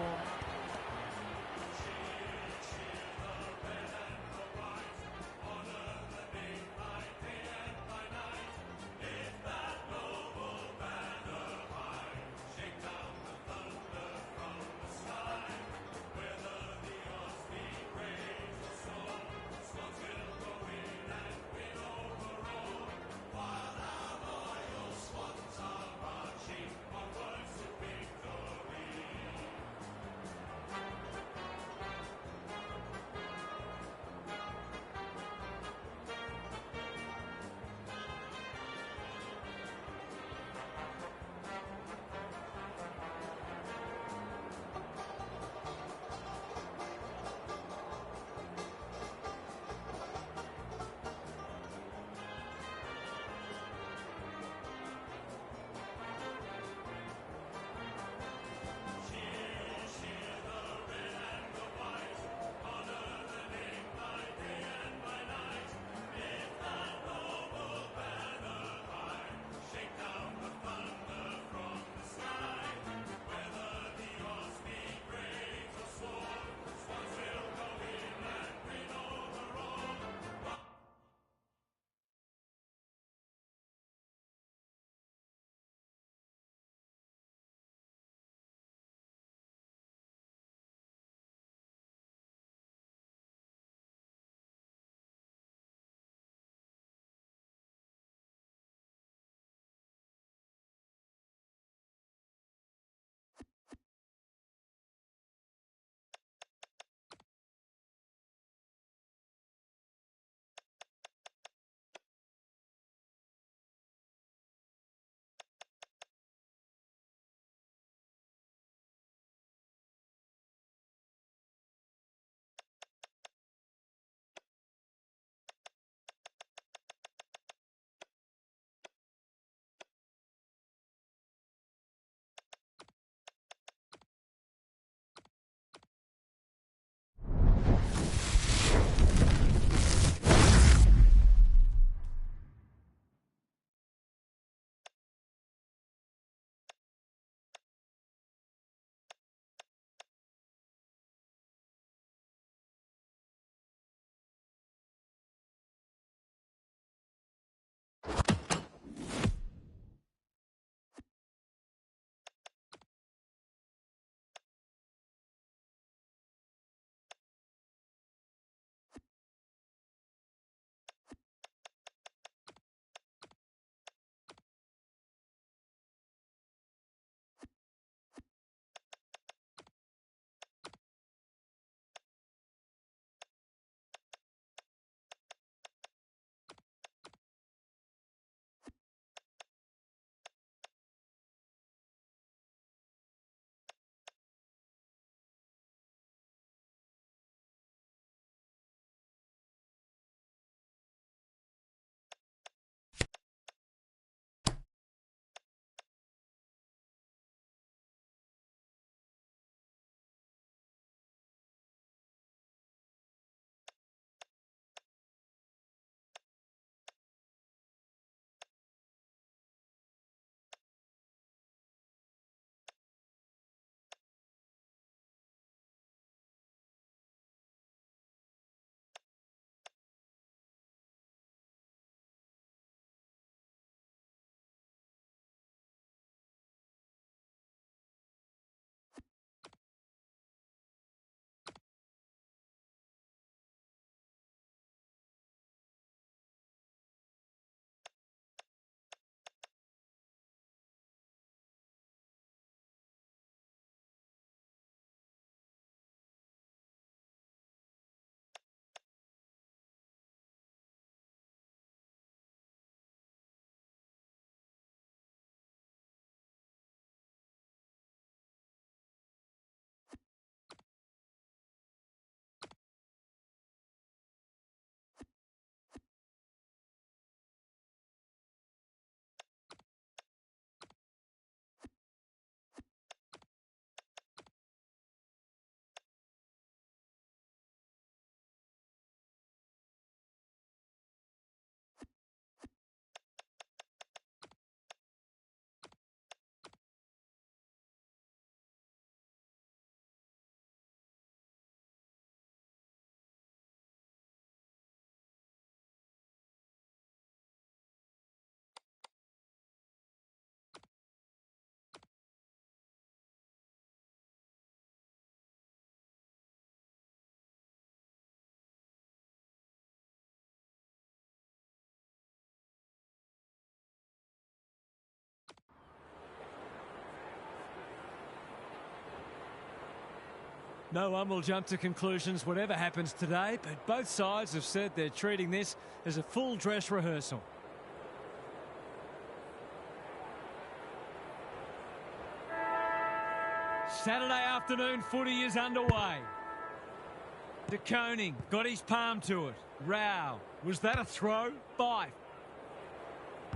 No one will jump to conclusions whatever happens today, but both sides have said they're treating this as a full dress rehearsal. Saturday afternoon footy is underway. De Koning got his palm to it. Rao. Was that a throw? 5.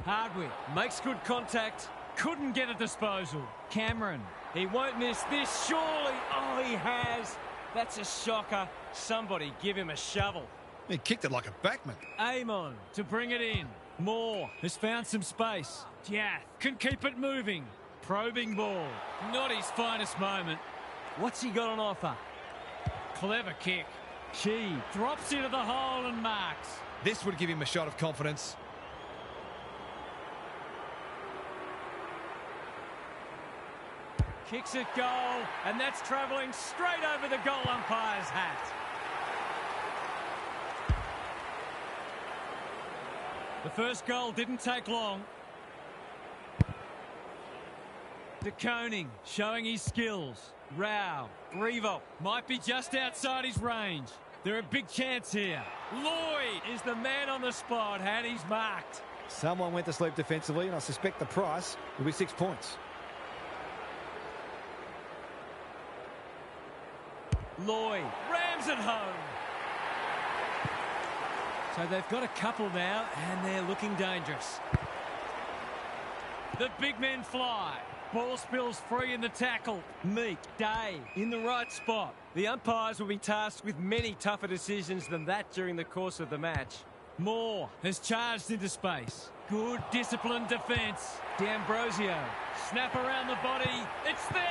Hardwick makes good contact. Couldn't get a disposal. Cameron. He won't miss this, surely. Oh, he has. That's a shocker. Somebody give him a shovel. He kicked it like a backman. Amon to bring it in. Moore has found some space. Jath can keep it moving. Probing ball. Not his finest moment. What's he got on offer? Clever kick. She drops into the hole and marks. This would give him a shot of confidence. Kicks it goal, and that's travelling straight over the goal umpire's hat. The first goal didn't take long. De Koning showing his skills. Rao. Revo might be just outside his range. They're a big chance here. Lloyd is the man on the spot, and he's marked. Someone went to sleep defensively, and I suspect the price will be 6 points. Lloyd rams it home. So they've got a couple now, and they're looking dangerous. The big men fly. Ball spills free in the tackle. Meek, Day in the right spot. The umpires will be tasked with many tougher decisions than that during the course of the match. Moore has charged into space. Good disciplined defence. D'Ambrosio. Snap around the body. It's there.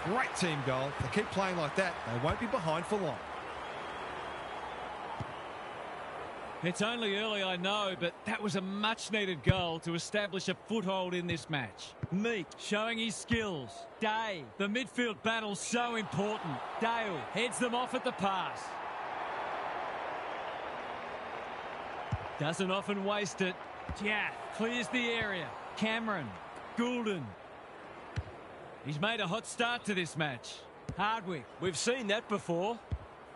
Great team goal. They keep playing like that, they won't be behind for long. It's only early, I know, but that was a much-needed goal to establish a foothold in this match. Meek showing his skills. Day, the midfield battle so important. Dale heads them off at the pass. Doesn't often waste it. Jath clears the area. Cameron. Goulden. He's made a hot start to this match. Hardwick. We've seen that before.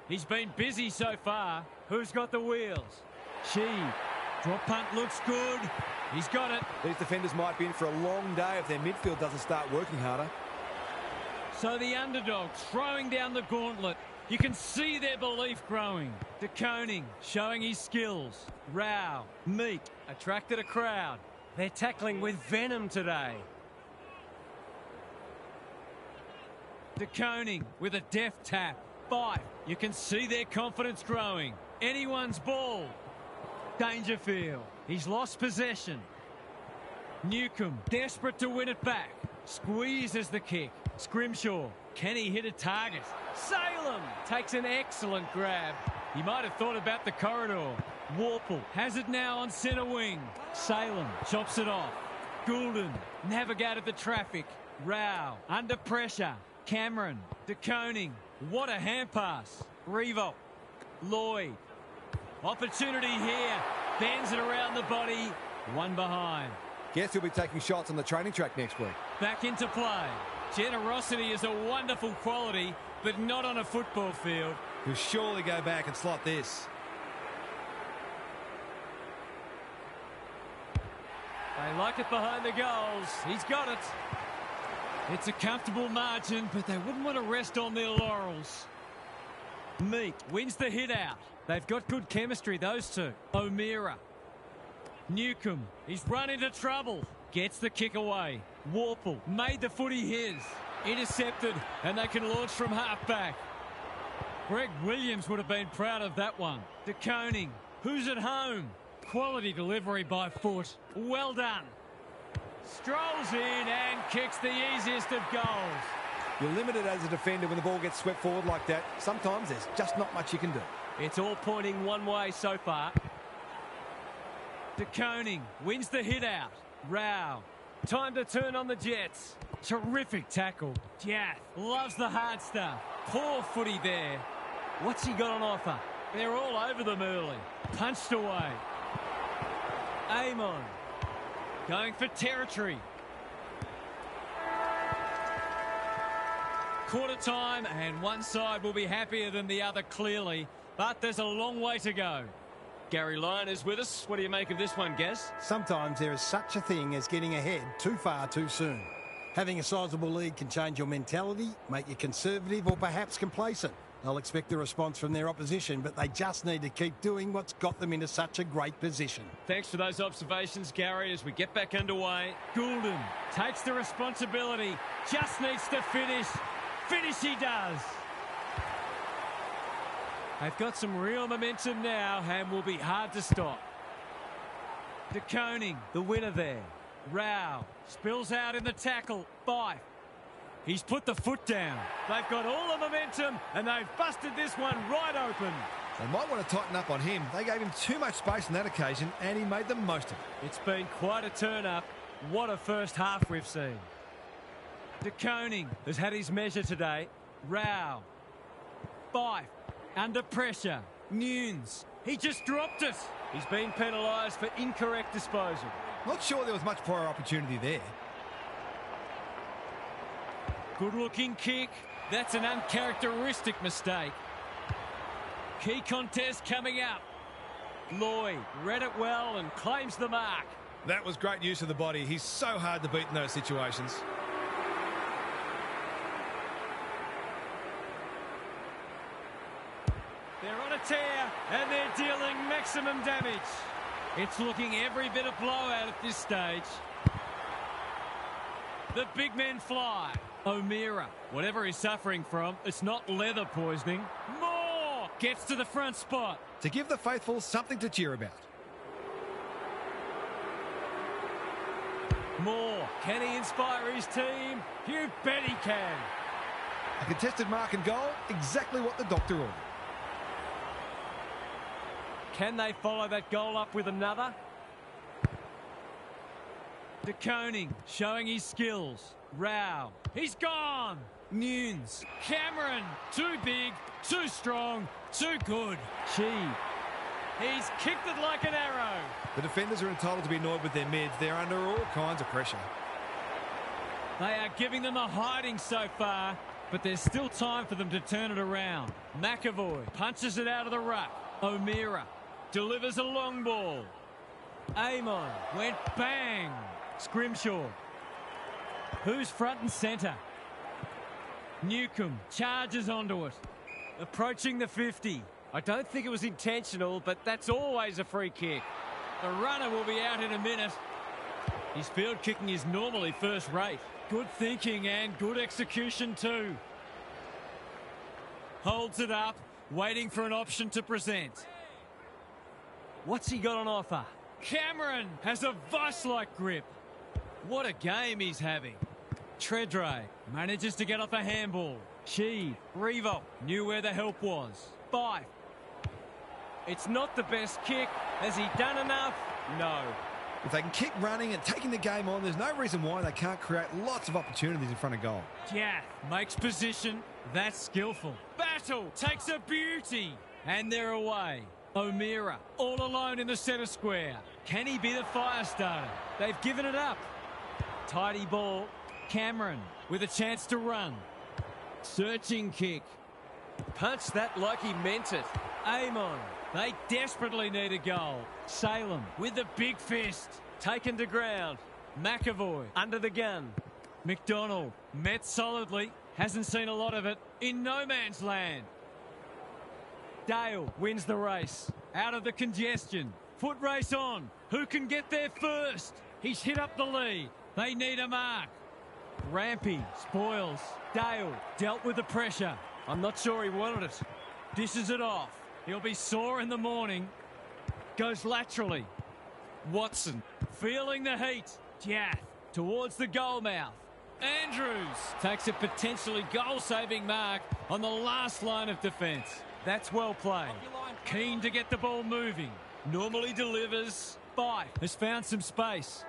He's been busy so far. Who's got the wheels? She. Drop punt looks good. He's got it. These defenders might be in for a long day if their midfield doesn't start working harder. So the underdog throwing down the gauntlet. You can see their belief growing. De Koning showing his skills. Rao. Meek attracted a crowd. They're tackling with venom today. De Koning with a deft tap. 5. You can see their confidence growing. Anyone's ball. Dangerfield. He's lost possession. Newcomb desperate to win it back. Squeezes the kick. Scrimshaw. Can he hit a target? Salem takes an excellent grab. He might have thought about the corridor. Warple has it now on centre wing. Salem chops it off. Goulden navigated the traffic. Rao under pressure. Cameron. De Koning. What a hand pass. Revo. Lloyd. Opportunity here. Bends it around the body. One behind. Guess he'll be taking shots on the training track next week. Back into play. Generosity is a wonderful quality, but not on a football field. He'll surely go back and slot this. They like it behind the goals. He's got it. It's a comfortable margin, but they wouldn't want to rest on their laurels. Meek wins the hit out. They've got good chemistry, those two. O'Meara. Newcomb. He's run into trouble. Gets the kick away. Warple made the footy his. Intercepted, and they can launch from half-back. Greg Williams would have been proud of that one. De Koning. Who's at home? Quality delivery by foot. Well done. Strolls in and kicks the easiest of goals. You're limited as a defender when the ball gets swept forward like that. Sometimes there's just not much you can do. It's all pointing one way so far. De Koning wins the hit out. Rao. Time to turn on the Jets. Terrific tackle. Jath loves the hard stuff. Poor footy there. What's he got on offer? They're all over them early. Punched away. Amon. Going for territory. Quarter time, and one side will be happier than the other, clearly, but there's a long way to go. Gary Lyon is with us. What do you make of this one, Gaz? Sometimes there is such a thing as getting ahead too far too soon. Having a sizable lead can change your mentality, make you conservative or perhaps complacent. They'll expect a response from their opposition, but they just need to keep doing what's got them into such a great position. Thanks for those observations, Gary, as we get back underway. Goulden takes the responsibility, just needs to finish. Finish he does. They've got some real momentum now and will be hard to stop. De Koning, the winner there. Rao spills out in the tackle. Fife. He's put the foot down. They've got all the momentum and they've busted this one right open. They might want to tighten up on him. They gave him too much space on that occasion and he made the most of it. It's been quite a turn-up. What a first half we've seen. De Koning has had his measure today. Rao. Fife. Under pressure. Nunes. He just dropped it. He's been penalised for incorrect disposal. Not sure there was much prior opportunity there. Good-looking kick. That's an uncharacteristic mistake. Key contest coming up. Lloyd read it well and claims the mark. That was great use of the body. He's so hard to beat in those situations. They're on a tear and they're dealing maximum damage. It's looking every bit of blowout at this stage. The big men fly. O'Meara, whatever he's suffering from, it's not leather poisoning. Moore gets to the front spot. To give the faithful something to cheer about. Moore, can he inspire his team? You bet he can. A contested mark and goal, exactly what the doctor ordered. Can they follow that goal up with another? De Koning showing his skills. Rao, he's gone. Nunes, Cameron, too big, too strong, too good. He's kicked it like an arrow. The defenders are entitled to be annoyed with their mids. They're under all kinds of pressure. They are giving them a hiding so far, but there's still time for them to turn it around. McAvoy punches it out of the ruck. O'Meara delivers a long ball. Amon went bang. Scrimshaw. Who's front and centre? Newcomb charges onto it. Approaching the 50. I don't think it was intentional, but that's always a free kick. The runner will be out in a minute. His field kicking is normally first rate. Good thinking and good execution too. Holds it up, waiting for an option to present. What's he got on offer? Cameron has a vice-like grip. What a game he's having. Tredray manages to get off a handball. Revo knew where the help was. Fife. It's not the best kick. Has he done enough? No. If they can kick running and taking the game on, there's no reason why they can't create lots of opportunities in front of goal. Jath makes position. That's skillful. Battle takes a beauty. And they're away. O'Meara all alone in the centre square. Can he be the fire starter? They've given it up. Tidy ball. Cameron with a chance to run. Searching kick. Punched that like he meant it. Amon. They desperately need a goal. Salem with the big fist. Taken to ground. McAvoy under the gun. McDonald met solidly. Hasn't seen a lot of it. In no man's land. Dale wins the race. Out of the congestion. Foot race on. Who can get there first? He's hit up the lead. They need a mark. Rampy spoils. Dale dealt with the pressure. I'm not sure he wanted it. Dishes it off. He'll be sore in the morning. Goes laterally. Watson feeling the heat. Jath towards the goal mouth. Andrews takes a potentially goal-saving mark on the last line of defence. That's well played. Keen to get the ball moving. Normally delivers. Fife has found some space.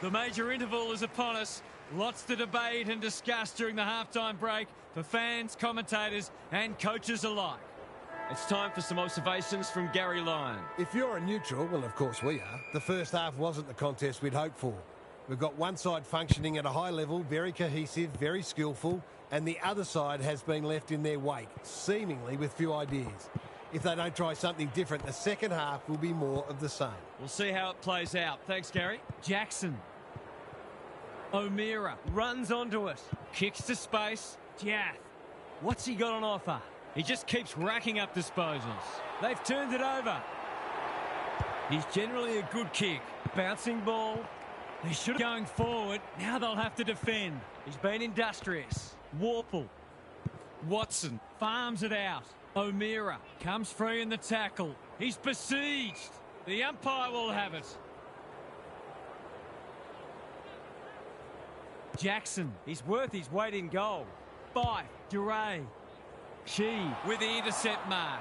The major interval is upon us. Lots to debate and discuss during the halftime break for fans, commentators and coaches alike. It's time for some observations from Gary Lyon. If you're a neutral, well, of course we are, the first half wasn't the contest we'd hoped for. We've got one side functioning at a high level, very cohesive, very skillful, and the other side has been left in their wake, seemingly with few ideas. If they don't try something different, the second half will be more of the same. We'll see how it plays out. Thanks, Gary. Jackson. O'Meara runs onto it. Kicks to space. Jath. What's he got on offer? He just keeps racking up disposals. They've turned it over. He's generally a good kick. Bouncing ball. They should have going forward. Now they'll have to defend. He's been industrious. Warple. Watson farms it out. O'Meara comes free in the tackle. He's besieged. The umpire will have it. Jackson, he's worth his weight in gold. Fife, Duray. She with the intercept mark.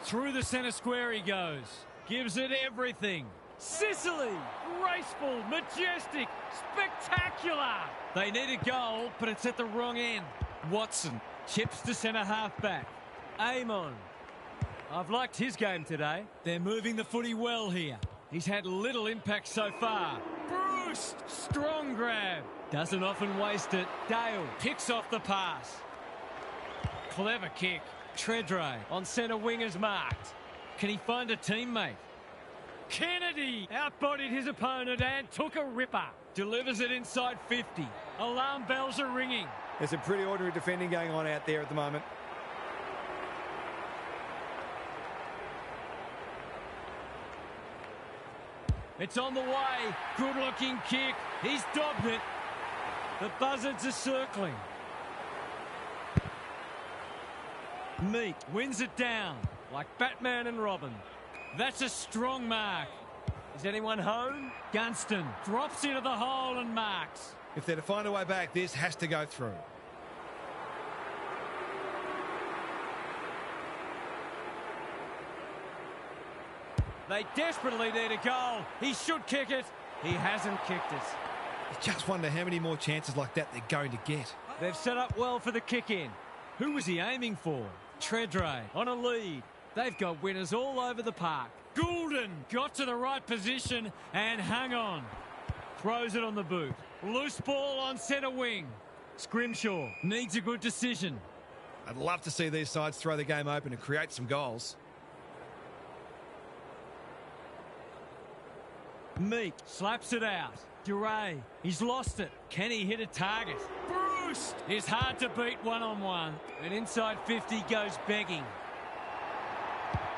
Through the centre square he goes. Gives it everything. Sicily, graceful, majestic, spectacular. They need a goal, but it's at the wrong end. Watson chips to centre half back. Amon. I've liked his game today. They're moving the footy well here. He's had little impact so far. Bruce, strong grab. Doesn't often waste it. Dale picks off the pass. Clever kick. Tredray on centre wing is marked. Can he find a teammate? Kennedy outbodied his opponent and took a ripper. Delivers it inside 50. Alarm bells are ringing. There's some pretty ordinary defending going on out there at the moment. It's on the way. Good-looking kick. He's dobbed it. The buzzards are circling. Meek wins it down like Batman and Robin. That's a strong mark. Is anyone home? Gunston drops into the hole and marks. If they're to find a way back, this has to go through. They desperately need a goal. He should kick it. He hasn't kicked it. You just wonder how many more chances like that they're going to get. They've set up well for the kick-in. Who was he aiming for? Tredray on a lead. They've got winners all over the park. Goulden got to the right position and hung on. Throws it on the boot. Loose ball on centre wing. Scrimshaw needs a good decision. I'd love to see these sides throw the game open and create some goals. Meek slaps it out. Duray, he's lost it. Can he hit a target? Bruce is hard to beat one-on-one. And inside 50 goes begging.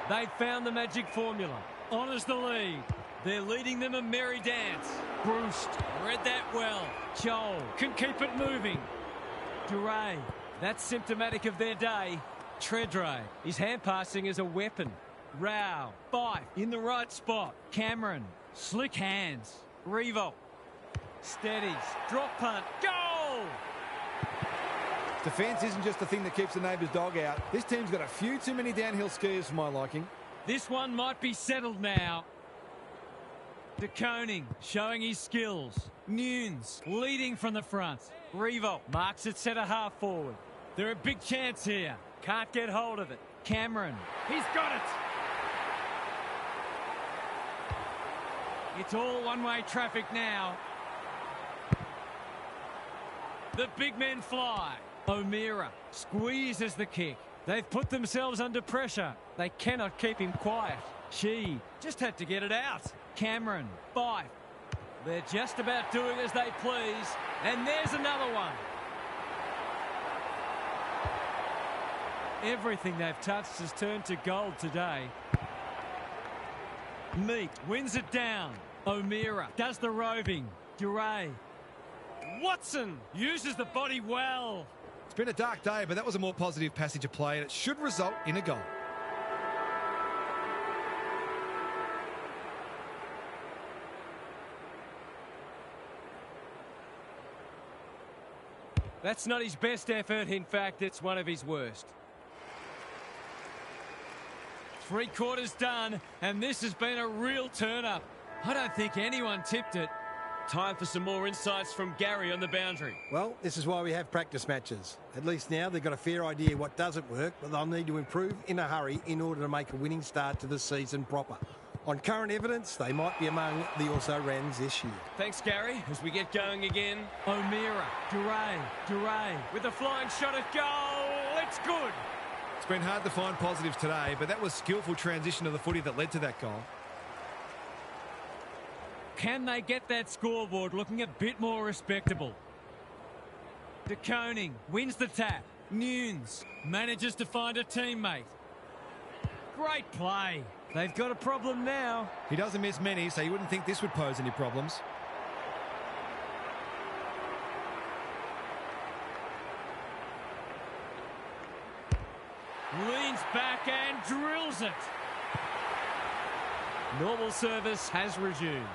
They've found the magic formula. Honours the lead. They're leading them a merry dance. Bruce read that well. Joel can keep it moving. Duray, that's symptomatic of their day. Tredray, his hand passing is a weapon. Rao, Fife in the right spot. Cameron, slick hands. Revolt, steadies, drop punt, goal! Defence isn't just the thing that keeps the neighbour's dog out. This team's got a few too many downhill skiers for my liking. This one might be settled now. De Koning showing his skills. Nunes leading from the front. Revolt marks it centre half forward. They're a big chance here. Can't get hold of it. Cameron, he's got it. It's all one-way traffic now. The big men fly. O'Meara squeezes the kick. They've put themselves under pressure. They cannot keep him quiet. She just had to get it out. Cameron, Fife. They're just about doing as they please. And there's another one. Everything they've touched has turned to gold today. Meek wins it down. O'Meara does the roving. Duray. Watson uses the body well. It's been a dark day, but that was a more positive passage of play, and it should result in a goal. That's not his best effort. In fact, it's one of his worst. 3 quarters done, and this has been a real turn-up. I don't think anyone tipped it. Time for some more insights from Gary on the boundary. Well, this is why we have practice matches. At least now they've got a fair idea what doesn't work, but they'll need to improve in a hurry in order to make a winning start to the season proper. On current evidence, they might be among the also-rans this year. Thanks, Gary. As we get going again, O'Meara, Duray, with a flying shot at goal. It's good. It's been hard to find positives today, but that was skillful transition of the footy that led to that goal. Can they get that scoreboard looking a bit more respectable? De Koning wins the tap. Nunes manages to find a teammate. Great play. They've got a problem now. He doesn't miss many, so you wouldn't think this would pose any problems. Leans back and drills it. Normal service has resumed.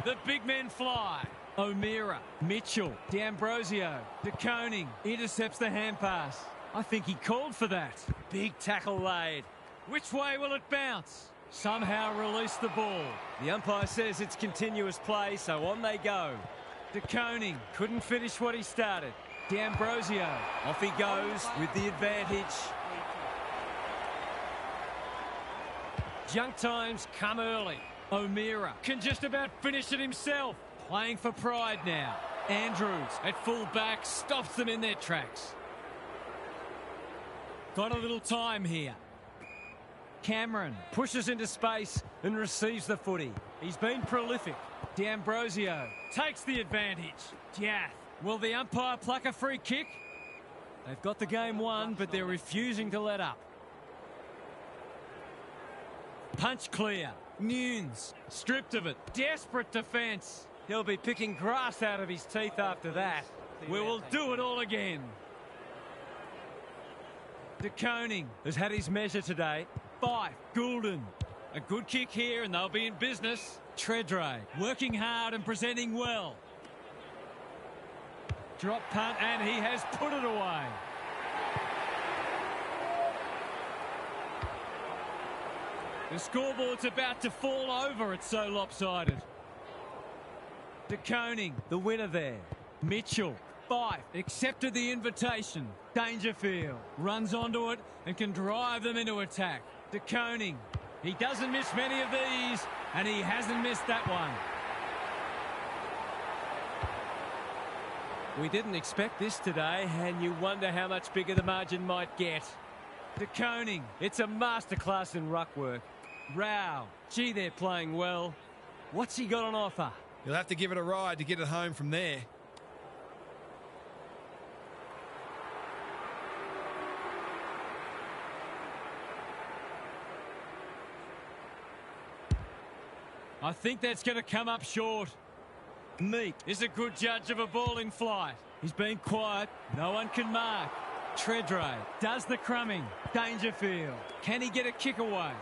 The big men fly. O'Meara, Mitchell, D'Ambrosio, De Koning intercepts the hand pass. I think he called for that. Big tackle laid. Which way will it bounce? Somehow release the ball. The umpire says it's continuous play, so on they go. De Koning couldn't finish what he started. D'Ambrosio, Off he goes with the advantage. junk times come early. O'Meara can just about finish it himself. Playing for pride now. Andrews at full back stops them in their tracks. Got a little time here. Cameron pushes into space and receives the footy. He's been prolific. D'Ambrosio takes the advantage. Diath. Will the umpire pluck a free kick? They've got the game won, but they're refusing to let up. Punch clear. Nunes stripped of it. Desperate defence. He'll be picking grass out of his teeth after that. We will do it all again. De Koning has had his measure today. Fife, Goulden. A good kick here and they'll be in business. Tredray working hard and presenting well. Drop punt and he has put it away. The scoreboard's about to fall over, it's so lopsided. De Koning, the winner there. Mitchell, Fife, accepted the invitation. Dangerfield runs onto it and can drive them into attack. De Koning, he doesn't miss many of these, and he hasn't missed that one. We didn't expect this today, and you wonder how much bigger the margin might get. De Koning, It's a masterclass in ruck work. Rao, gee, they're playing well. What's he got on offer? You'll have to give it a ride to get it home from there. I think that's going to come up short. Meek is a good judge of a ball in flight. He's been quiet. No one can mark. Tredray does the crumbing. Dangerfield. Can he get a kick away?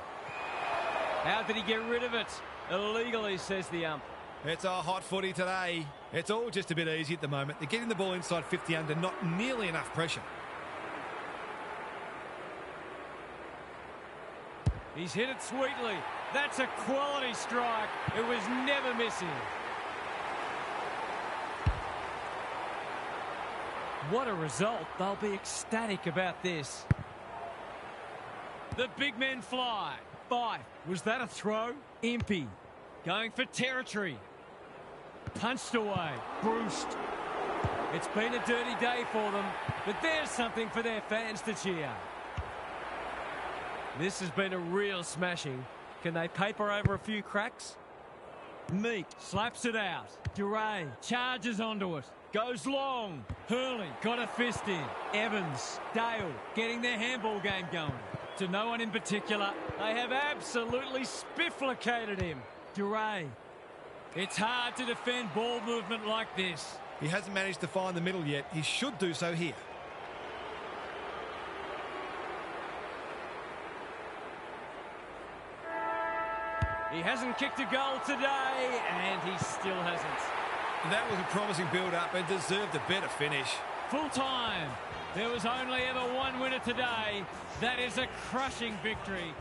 How did he get rid of it? Illegally, says the ump. It's a hot footy today. It's all just a bit easy at the moment. They're getting the ball inside 50 under, not nearly enough pressure. He's hit it sweetly. That's a quality strike. It was never missing. What a result. They'll be ecstatic about this. The big men fly. Fife. Was that a throw? Impey. Going for territory. Punched away. Bruced. It's been a dirty day for them, but there's something for their fans to cheer. This has been a real smashing. Can they paper over a few cracks? Meek slaps it out. Duray charges onto it. Goes long. Hurley got a fist in. Evans, Dale getting their handball game going. To no one in particular, they have absolutely spifflicated him. Duray. It's hard to defend ball movement like this. He hasn't managed to find the middle yet. He should do so here. He hasn't kicked a goal today, and he still hasn't. That was a promising build-up and deserved a better finish. Full time. There was only ever one winner today. That is a crushing victory